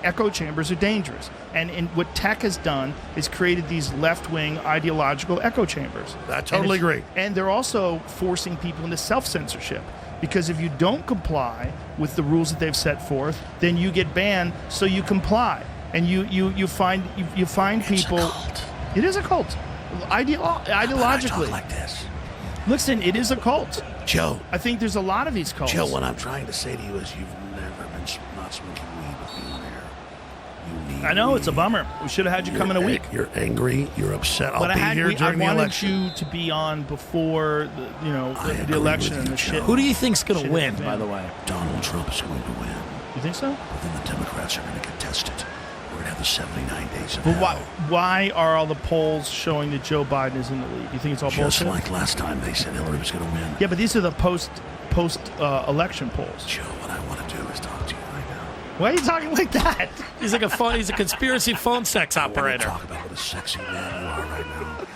Echo chambers are dangerous. And what tech has done is created these left-wing ideological echo chambers. I totally agree. And they're also forcing people into self-censorship. Because if you don't comply with the rules that they've set forth, then you get banned. So you comply, and you find people. A cult. It is a cult, ideologically. Like this. Listen, it is a cult. Joe. I think there's a lot of these cults. Joe, what I'm trying to say to you is you've never been not smoking weed with me on air. You need I know, weed. it's a bummer. We should have had you come in a week. You're angry. You're upset. I'll be here during the election. I wanted you to be on before the election and the shit. Who do you think's going to win, by the way? Donald Trump is going to win. You think so? But then the Democrats are going to get tested. We're going to have the 79 days of But hell. why are all the polls showing that Joe Biden is in the lead? You think it's all Just bullshit? like last time they said Hillary was going to win. Yeah, but these are the post election polls. Joe, what I want to do is talk to you right now. Why are you talking like that? He's like he's a conspiracy phone sex I want to operator. talk about what a sexy man you are right now.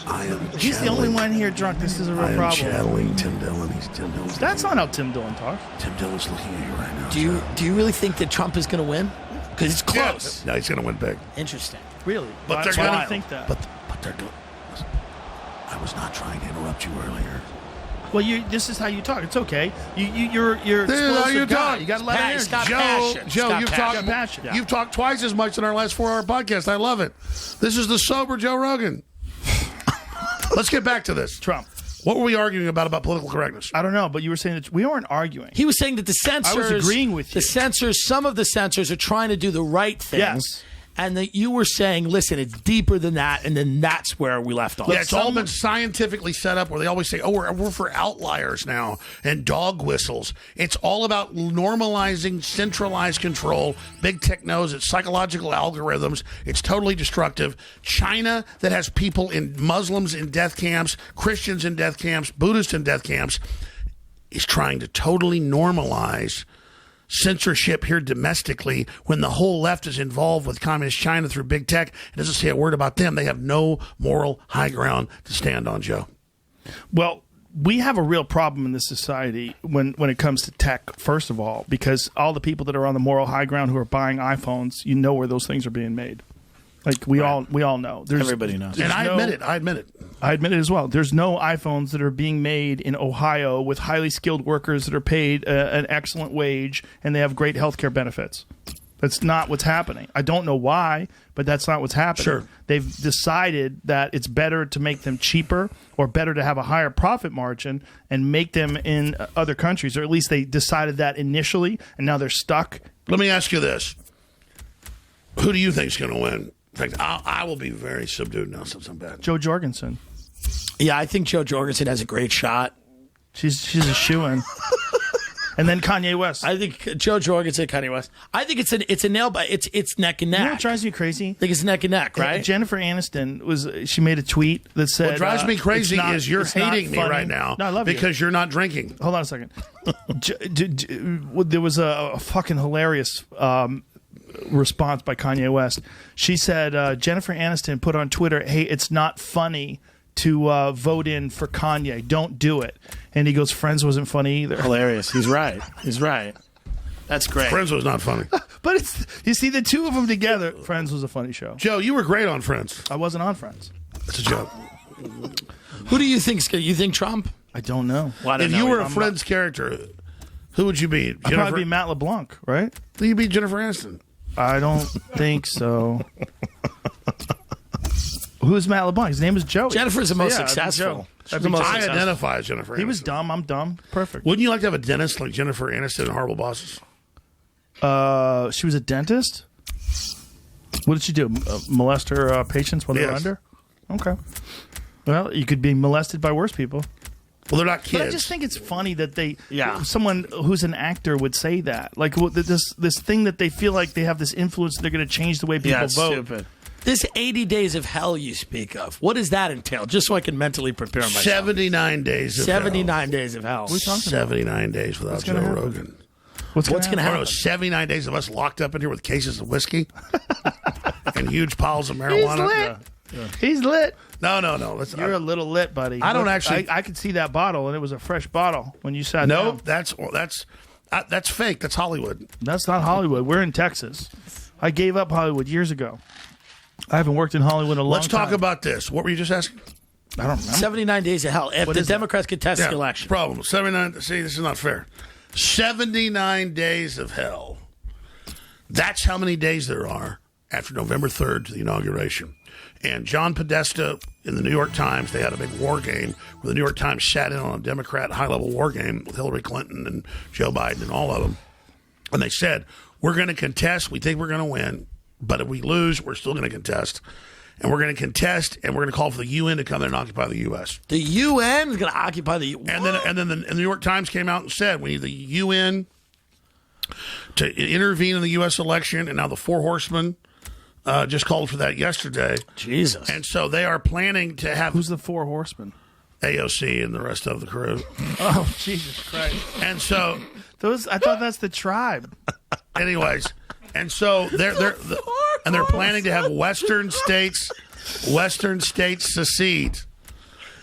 I am He's the only one here drunk. This is a real I am problem. channeling Tim Dillon. He's Tim Dillon. That's not how Tim Dillon talks. Tim Dillon's looking at you right now. Do you really think that Trump is going to win? Because it's close. No, he's going to win big. Interesting. Really? But why, they're why do gonna you think that? But they're going. I was not trying to interrupt you earlier. Well, this is how you talk. It's okay. You're This is how you explosive guy. talk. You got to let it in. He's got Joe, passion. Joe, He's you've got talked. passion. Yeah. You've talked twice as much in our last 4-hour podcast. I love it. This is the sober Joe Rogan. Let's get back to this. Trump. What were we arguing about political correctness? I don't know, but you were saying that we weren't arguing. He was saying that the censors. I was agreeing with you. The censors, some of the censors are trying to do the right thing. Yes. And that you were saying, listen, it's deeper than that, and then that's where we left off. Yeah, it's all been scientifically set up where they always say, oh, we're for outliers now and dog whistles. It's all about normalizing centralized control. Big tech knows it's psychological algorithms. It's totally destructive. China that has people Muslims in death camps, Christians in death camps, Buddhists in death camps, is trying to totally normalize censorship here domestically when the whole left is involved with communist China through big tech. It doesn't say a word about them. They have no moral high ground to stand on, Joe. Well, we have a real problem in this society when it comes to tech, first of all, because all the people that are on the moral high ground who are buying iPhones, you know where those things are being made. Like we all know. Everybody knows. And I admit it. I admit it as well. There's no iPhones that are being made in Ohio with highly skilled workers that are paid an excellent wage and they have great healthcare benefits. That's not what's happening. I don't know why, but that's not what's happening. Sure. They've decided that it's better to make them cheaper or better to have a higher profit margin and make them in other countries, or at least they decided that initially, and now they're stuck. Let me ask you this. Who do you think is going to win? In fact, I will be very subdued now since I'm back. Jo Jorgensen. Yeah, I think Jo Jorgensen has a great shot. She's a shoo-in. And then Kanye West. I think Jo Jorgensen, Kanye West. I think it's a nail bite. It's neck and neck. You know what drives me crazy? I think it's neck and neck, right? Jennifer Aniston she made a tweet that said, what drives me crazy is you're hating me right now no, I love because you're not drinking. Hold on a second. There was a fucking hilarious response by Kanye West. She said, Jennifer Aniston put on Twitter, hey, it's not funny to vote in for Kanye. Don't do it. And he goes, Friends wasn't funny either. Hilarious. He's right. That's great. Friends was not funny. But you see the two of them together. Friends was a funny show. Joe, you were great on Friends. I wasn't on Friends. That's a joke. Who do you think? You think Trump? I don't know. Well, if you were a Friends character, who would you be? I'd probably be Matt LeBlanc, right? You'd be Jennifer Aniston. I don't think so. Who's Matt LeBlanc? His name is Joey. Jennifer's the most successful. I identify as Jennifer Aniston. He was dumb. I'm dumb. Perfect. Wouldn't you like to have a dentist like Jennifer Aniston in Horrible Bosses? She was a dentist? What did she do? Molest her patients when they were under? Okay. Well, you could be molested by worse people. Well, they're not kids. But I just think it's funny that someone who's an actor would say that. Like this thing that they feel like they have this influence, they're going to change the way people vote. Stupid. This 80 days of hell you speak of, what does that entail? Just so I can mentally prepare myself. 79 days of 79 days of hell. What are we talking 79 days without Joe Rogan. What's going to happen? 79 days of us locked up in here with cases of whiskey and huge piles of marijuana. He's lit. Yeah. He's lit. No. You're a little lit, buddy. I don't actually. I could see that bottle, and it was a fresh bottle when you sat down. No, that's fake. That's Hollywood. That's not Hollywood. We're in Texas. I gave up Hollywood years ago. I haven't worked in Hollywood in a long time. Let's talk about this. What were you just asking? I don't know. 79 days of hell. If the Democrats contest the election. Problem. 79. See, this is not fair. 79 days of hell. That's how many days there are after November 3rd to the inauguration. And John Podesta in the New York Times, they had a big war game where the New York Times sat in on a Democrat high-level war game with Hillary Clinton and Joe Biden and all of them. And they said, we're going to contest. We think we're going to win. But if we lose, we're still going to contest. And we're going to contest, and we're going to call for the UN to come in and occupy the U.S. The UN is going to occupy the U.S.? And then the New York Times came out and said, we need the UN to intervene in the U.S. election. And now the Four Horsemen just called for that yesterday. Jesus. And so they are planning to have... Who's the Four Horsemen? AOC and the rest of the crew. Oh, Jesus Christ. And so... I thought that's the tribe. Anyways, and so they're planning to have Western states secede.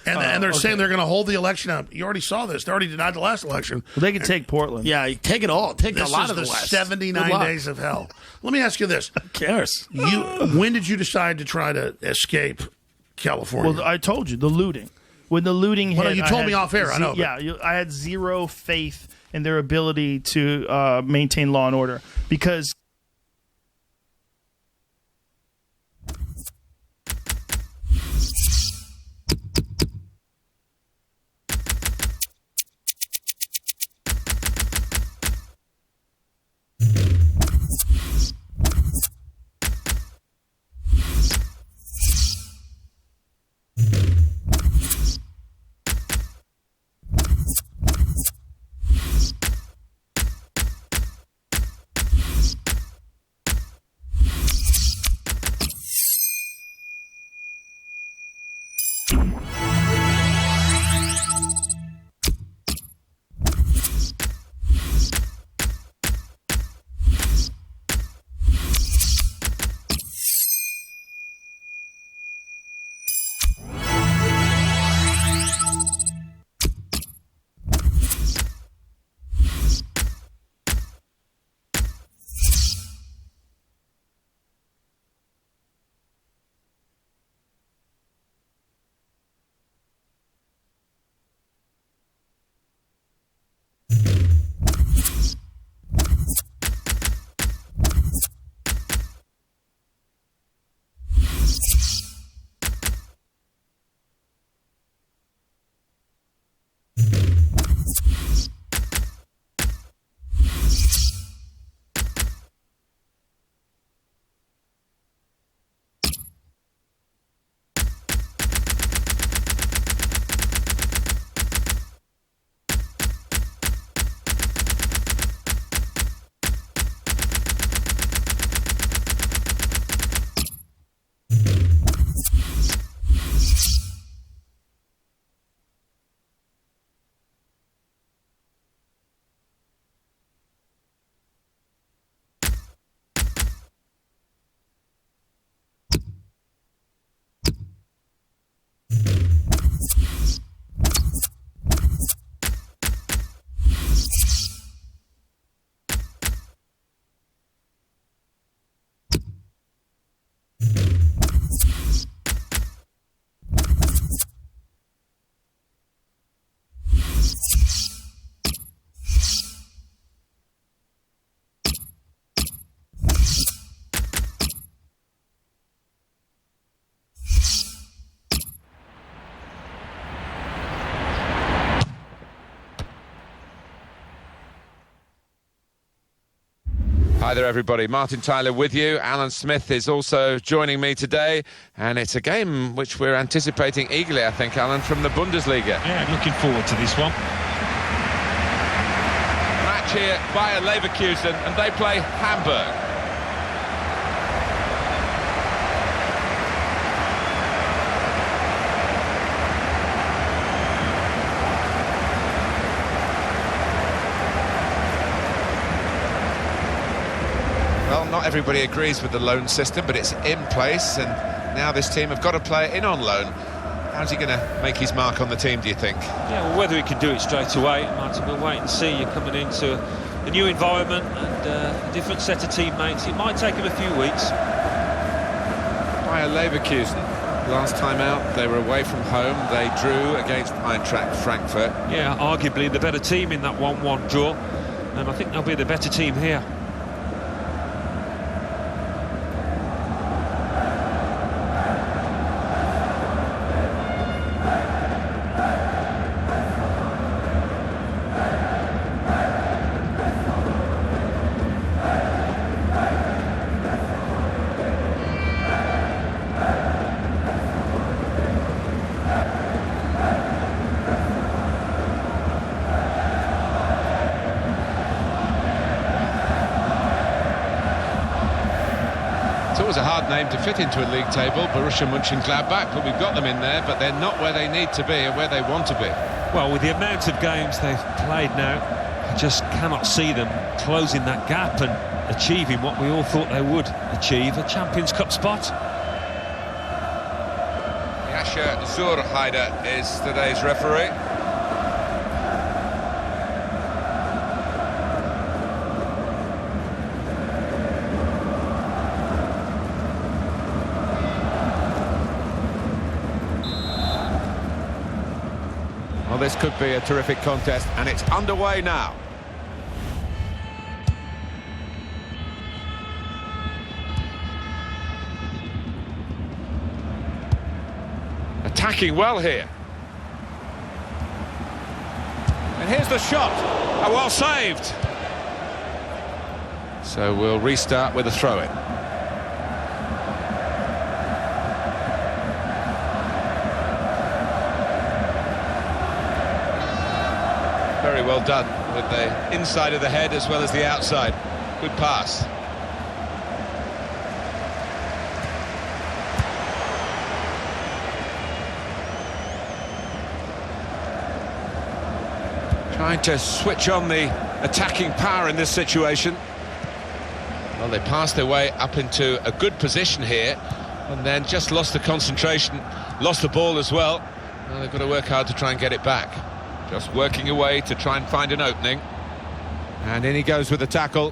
And they're saying they're going to hold the election up. You already saw this. They already denied the last election. Well, they can take Portland. Yeah, take it all. Take a lot of the West. West. 79 days of hell. Let me ask you this. Who cares? When did you decide to try to escape California? Well, I told you, the looting. When the looting hit... Well, you told me off air, I know. Yeah, I had zero faith in their ability to maintain law and order because... Hi there, everybody. Martin Tyler with you. Alan Smith is also joining me today. And it's a game which we're anticipating eagerly, I think, Alan, from the Bundesliga. Yeah, looking forward to this one. Match here via Leverkusen, and they play Hamburg. Well, not everybody agrees with the loan system, but it's in place, and now this team have got to play it in on loan. How's he going to make his mark on the team, do you think? Yeah, well, whether he can do it straight away, Martin, we'll wait and see. You're coming into a new environment and a different set of teammates. It might take him a few weeks. Bayer Leverkusen, last time out, they were away from home. They drew against Eintracht Frankfurt. Yeah, arguably the better team in that 1-1 draw, and I think they'll be the better team here. It's always a hard name to fit into a league table, Borussia Mönchengladbach, but we've got them in there, but they're not where they need to be and where they want to be. Well, with the amount of games they've played now, I just cannot see them closing that gap and achieving what we all thought they would achieve, a Champions Cup spot. Yasha Zurhaider is today's referee. Well, this could be a terrific contest, and it's underway now. Attacking well here. And here's the shot. Oh, well saved. So we'll restart with a throw-in. Very well done with the inside of the head as well as the outside. Good pass. Trying to switch on the attacking power in this situation. Well, they passed their way up into a good position here and then just lost the concentration, lost the ball as well. Well, they've got to work hard to try and get it back. Just working away to try and find an opening. And in he goes with the tackle.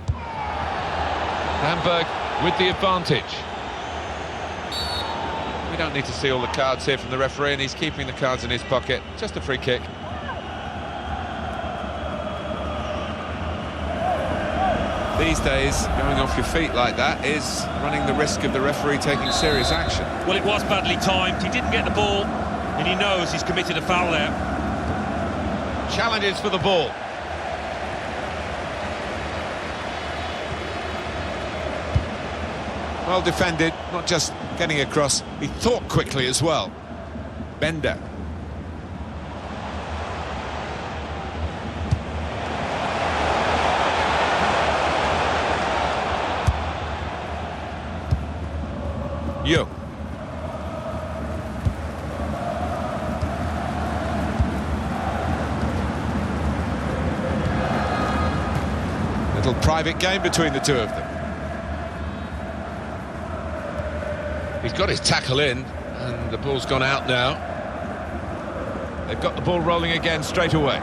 Hamburg with the advantage. We don't need to see all the cards here from the referee, and he's keeping the cards in his pocket. Just a free kick. These days, going off your feet like that is running the risk of the referee taking serious action. Well, it was badly timed. He didn't get the ball, and he knows he's committed a foul there. Challenges for the ball. Well defended, not just getting across, he thought quickly as well. Bender. Yo. Little private game between the two of them. He's got his tackle in, and the ball's gone out now. They've got the ball rolling again straight away.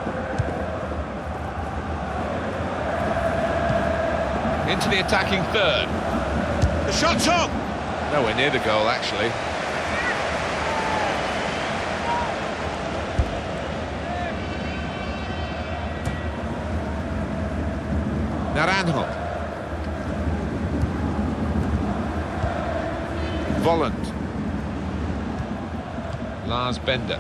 Into the attacking third. The shot's on! Nowhere near the goal, actually. Naranjo. Volland. Lars Bender.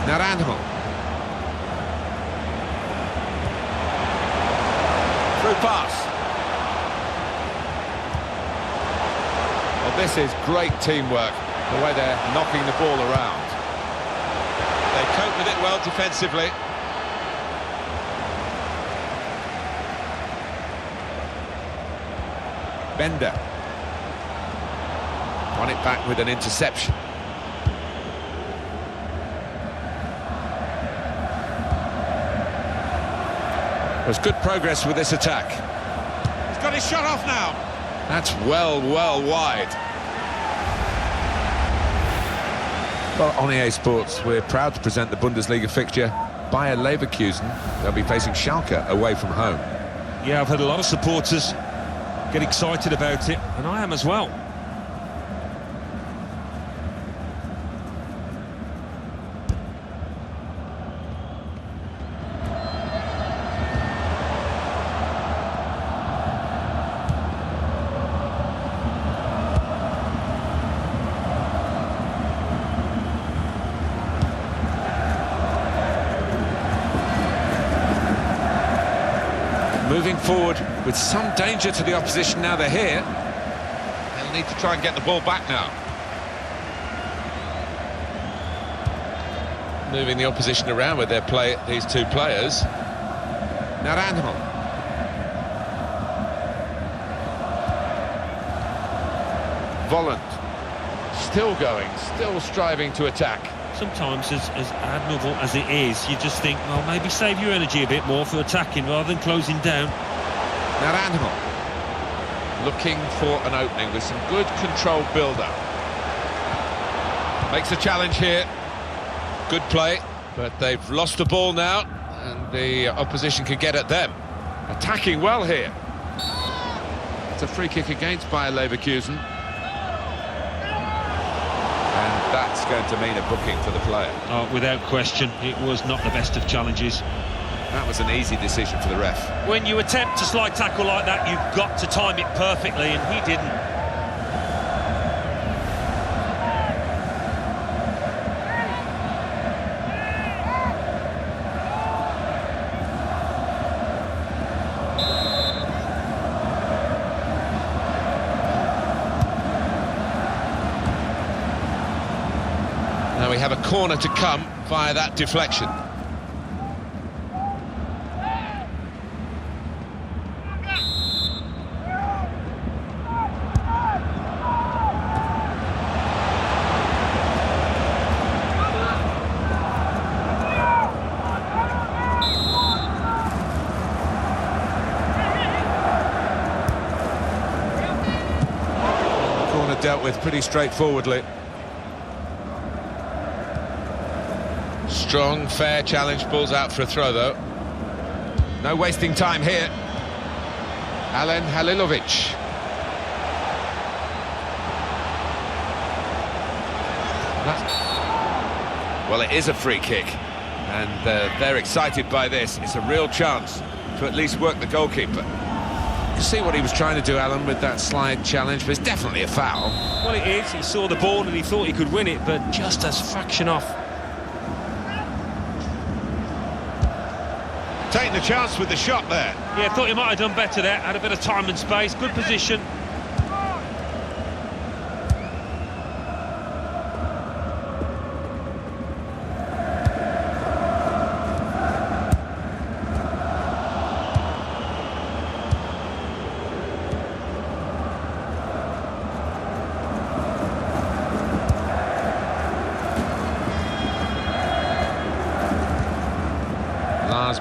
Naranjo. Through pass. Well, this is great teamwork, the way they're knocking the ball around. They cope with it well defensively. Bender. Won it back with an interception. There's good progress with this attack. He's got his shot off now. That's well wide. Well, on EA Sports, we're proud to present the Bundesliga fixture. Bayer Leverkusen, they'll be facing Schalke away from home. Yeah, I've had a lot of supporters get excited about it, and I am as well. Moving forward with some danger to the opposition now they're here. They'll need to try and get the ball back now. Moving the opposition around with these two players. Naranjo. Volland. Still going, still striving to attack. Sometimes, as admirable as it is, you just think, well, maybe save your energy a bit more for attacking rather than closing down. Naranjo looking for an opening with some good controlled build-up. Makes a challenge here. Good play, but they've lost the ball now, and the opposition can get at them. Attacking well here. It's a free kick against Bayer Leverkusen. And that's going to mean a booking for the player. Oh, without question, it was not the best of challenges. That was an easy decision for the ref. When you attempt a slide tackle like that, you've got to time it perfectly, and he didn't. Now we have a corner to come via that deflection. Corner dealt with pretty straightforwardly. Strong, fair challenge, balls out for a throw though. No wasting time here. Alen Halilovic. Well, it is a free kick, and they're excited by this. It's a real chance to at least work the goalkeeper. You see what he was trying to do, Alan, with that slide challenge, but it's definitely a foul. Well, it is. He saw the ball and he thought he could win it, but just a fraction off. Taking the chance with the shot there. Yeah, thought he might have done better there. Had a bit of time and space, good position.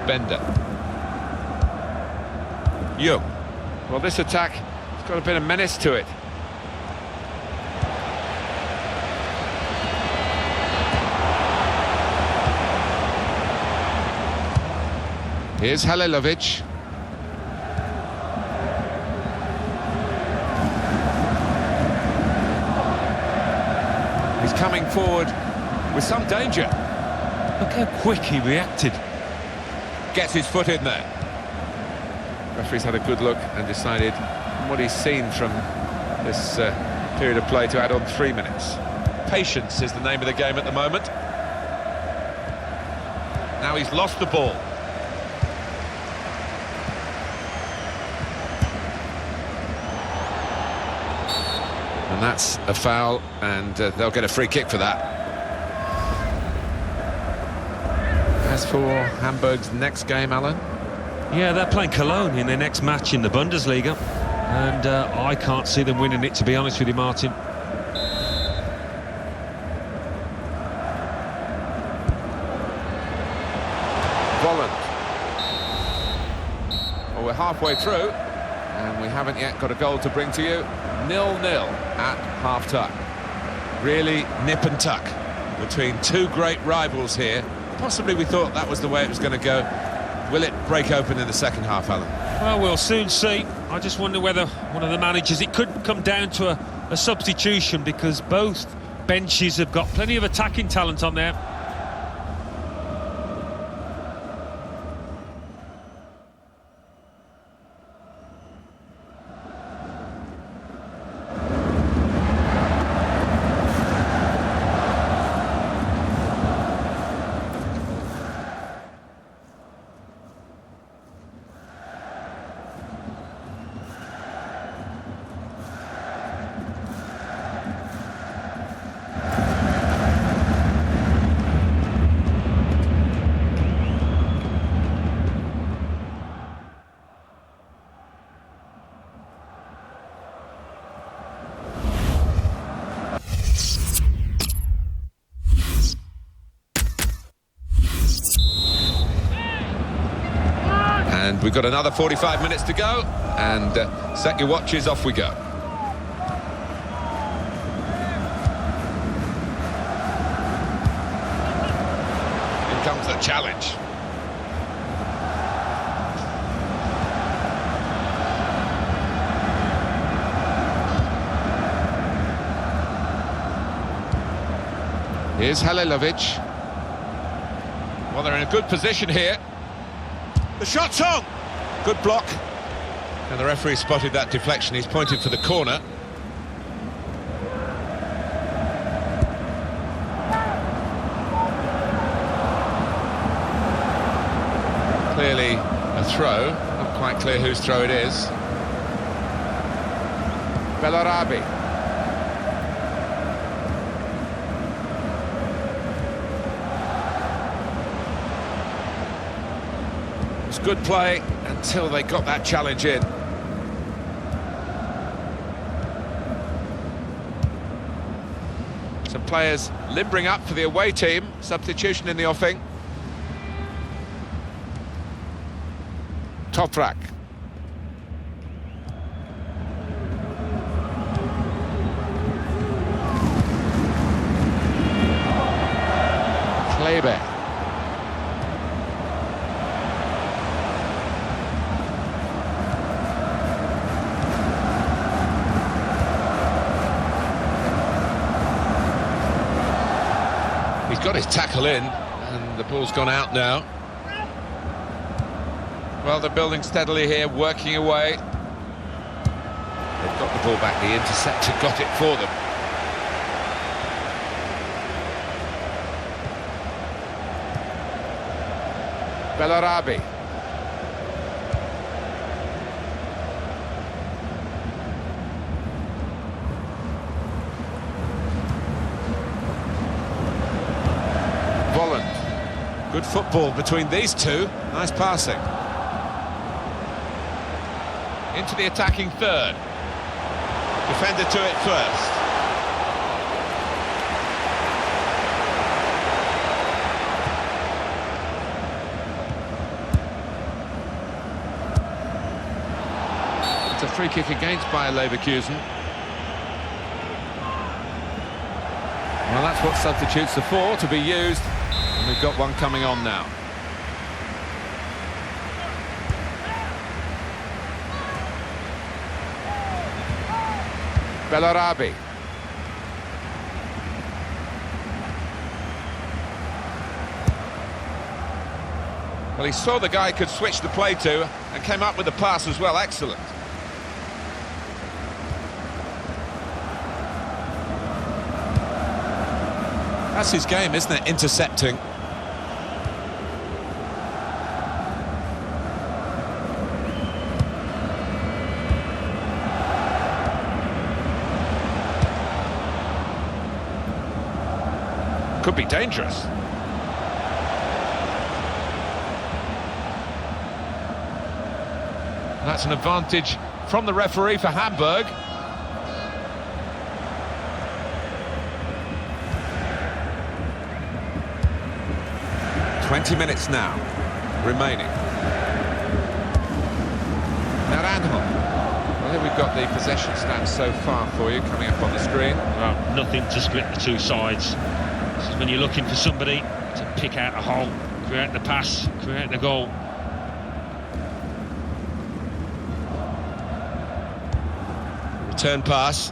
Bender. Yo. Well, this attack has got a bit of menace to it. Here's Halilovic. He's coming forward with some danger. Look how quick he reacted. Gets his foot in there. Referee's had a good look and decided, from what he's seen from this period of play, to add on 3 minutes. Patience is the name of the game at the moment. Now he's lost the ball. And that's a foul, and they'll get a free kick for that. As for Hamburg's next game, Alan? Yeah, they're playing Cologne in their next match in the Bundesliga, and I can't see them winning it, to be honest with you, Martin. Volland. Well, we're halfway through, and we haven't yet got a goal to bring to you. 0-0 at half-time. Really nip and tuck between two great rivals here. Possibly we thought that was the way it was going to go. Will it break open in the second half, Alan? Well, we'll soon see. I just wonder whether one of the managers... It could come down to a substitution, because both benches have got plenty of attacking talent on there. we've got another 45 minutes to go, and set your watches, off we go. Here comes the challenge. Here's Halilovic. Well, they're in a good position here. The shot's on! Good block. And the referee spotted that deflection. He's pointed for the corner. Clearly a throw. Not quite clear whose throw it is. Bellarabi. Good play until they got that challenge in. Some players limbering up for the away team. Substitution in the offing. Toprak. Kleber. He's got his tackle in, and the ball's gone out now. Well, they're building steadily here, working away. They've got the ball back, the interceptor got it for them. Bellarabi. Good football between these two. Nice passing. Into the attacking third. Defender to it first. It's a free kick against Bayer Leverkusen. Well, that's what substitutes are for, to be used. And we've got one coming on now. Bellarabi. Well, he saw the guy could switch the play to and came up with the pass as well. Excellent. That's his game, isn't it? Intercepting. Could be dangerous. That's an advantage from the referee for Hamburg. "20 minutes now remaining. Naranjo. Well, here we've got the possession stats so far for you coming up on the screen. Well, nothing to split the two sides. This is when you're looking for somebody to pick out a hole, create the pass, create the goal. Return pass.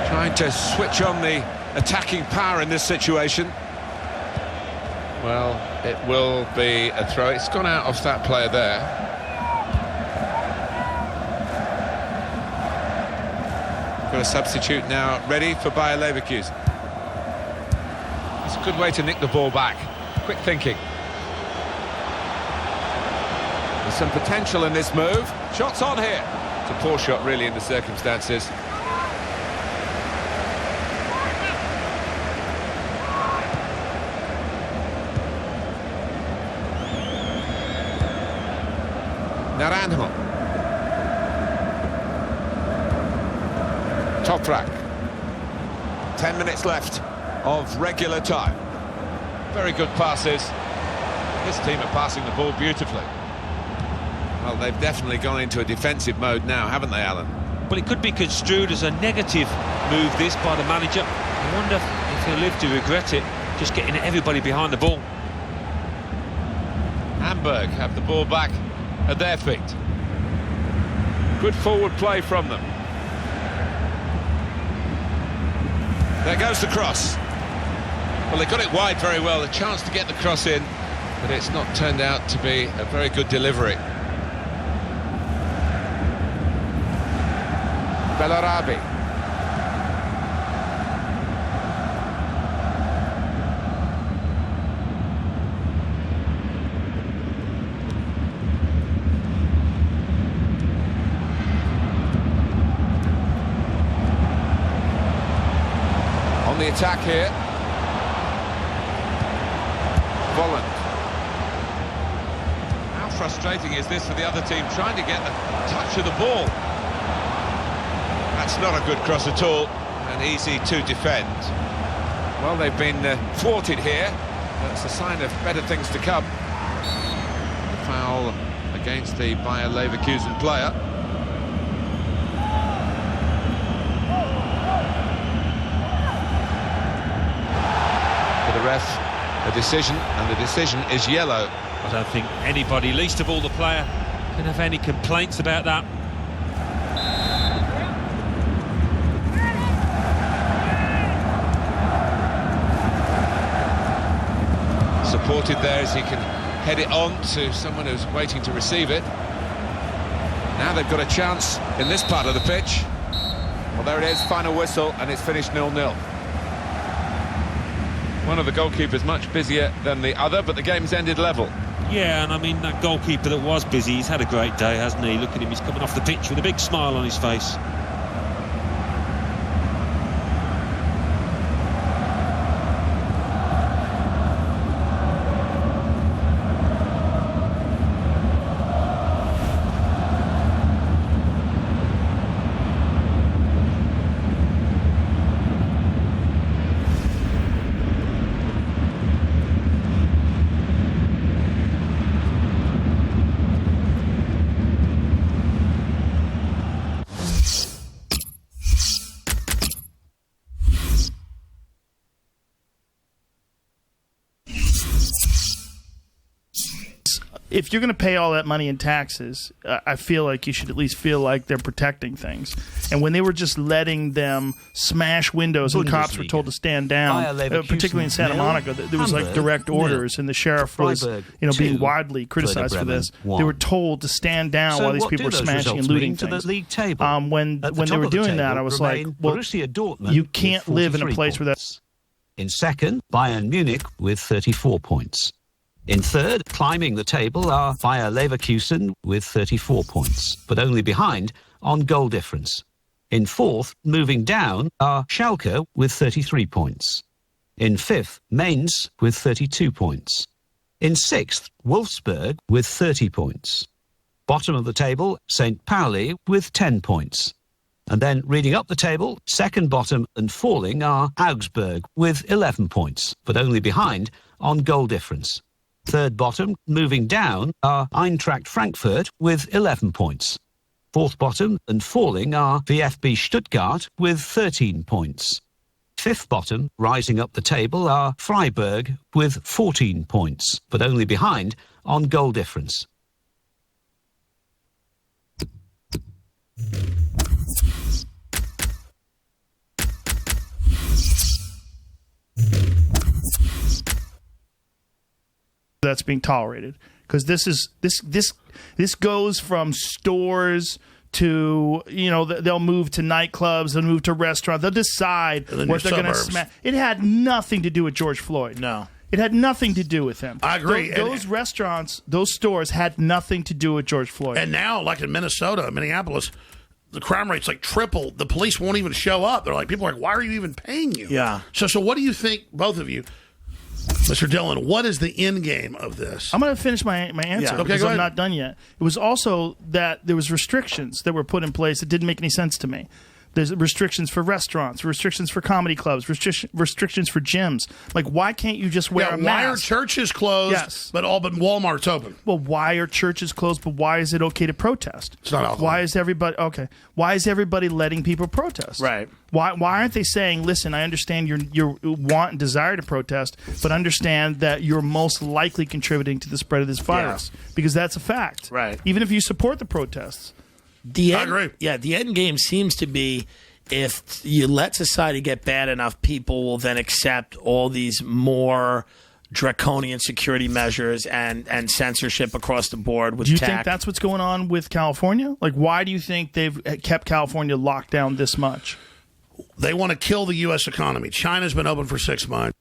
Trying to switch on the attacking power in this situation. Well, it will be a throw. It's gone out off that player there. Got a substitute now ready for Bayer Leverkusen. It's a good way to nick the ball back. Quick thinking. There's some potential in this move. Shots on here. It's a poor shot really in the circumstances. Naranjo. Toprak. 10 minutes left of regular time. Very good passes. This team are passing the ball beautifully. Well, they've definitely gone into a defensive mode now, haven't they, Alan? Well, it could be construed as a negative move, this, by the manager. I wonder if he'll live to regret it, just getting everybody behind the ball. Hamburg have the ball back at their feet. Good forward play from them. There goes the cross. Well, they got it wide very well, a chance to get the cross in, but it's not turned out to be a very good delivery. Bellarabi. On the attack here. Volland. How frustrating is this for the other team, trying to get the touch of the ball? That's not a good cross at all, and easy to defend. Well, they've been thwarted here. That's a sign of better things to come. The foul against the Bayer Leverkusen player. For the ref, a decision, and the decision is yellow. I don't think anybody, least of all the player, can have any complaints about that. Supported there as he can head it on to someone who's waiting to receive it. Now they've got a chance in this part of the pitch. Well, there it is, final whistle, and it's finished 0-0. One of the goalkeepers much busier than the other, but the game's ended level. Yeah, and I mean, that goalkeeper that was busy, he's had a great day, hasn't he? Look at him, he's coming off the pitch with a big smile on his face. If you're going to pay all that money in taxes, I feel like you should at least feel like they're protecting things. And when they were just letting them smash windows and cops were told to stand down, particularly in Santa Monica, there was like direct orders, and the sheriff was, being widely criticized for this. They were told to stand down while these people were smashing and looting things. When they were doing that, I was like, well, you can't live in a place where that's... In second, Bayern Munich with 34 points. In third, climbing the table, are Bayer Leverkusen with 34 points, but only behind on goal difference. In fourth, moving down, are Schalke with 33 points. In fifth, Mainz with 32 points. In sixth, Wolfsburg with 30 points. Bottom of the table, St. Pauli with 10 points. And then reading up the table, second bottom and falling are Augsburg with 11 points, but only behind on goal difference. Third bottom, moving down, are Eintracht Frankfurt with 11 points. Fourth bottom and falling are VfB Stuttgart with 13 points. Fifth bottom, rising up the table, are Freiburg with 14 points, but only behind on goal difference. That's being tolerated, because this goes from stores to, they'll move to nightclubs, they'll move to restaurants, they'll decide what they're going to smash. It had nothing to do with George Floyd. No. It had nothing to do with him. I agree. Those restaurants, those stores had nothing to do with George Floyd. And now, like in Minneapolis, the crime rate's like triple. The police won't even show up. They're like, people are like, why are you even paying you? Yeah. So what do you think, both of you, Mr. Dillon, what is the end game of this? I'm going to finish my answer because I'm not done yet. It was also that there was restrictions that were put in place that didn't make any sense to me. There's restrictions for restaurants, restrictions for comedy clubs, restrictions for gyms. Like, why can't you just wear a mask? Why are churches closed, but Walmart's open? Well, why are churches closed, but why is it okay to protest? It's not alcohol. Why is everybody letting people protest? Right. Why aren't they saying, listen, I understand your want and desire to protest, but understand that you're most likely contributing to the spread of this virus? Because that's a fact. Right. Even if you support the protests. I agree. Yeah, the end game seems to be if you let society get bad enough, people will then accept all these more draconian security measures and censorship across the board with Do you think that's what's going on with California? Like, why do you think they've kept California locked down this much? They want to kill the U.S. economy. China's been open for 6 months.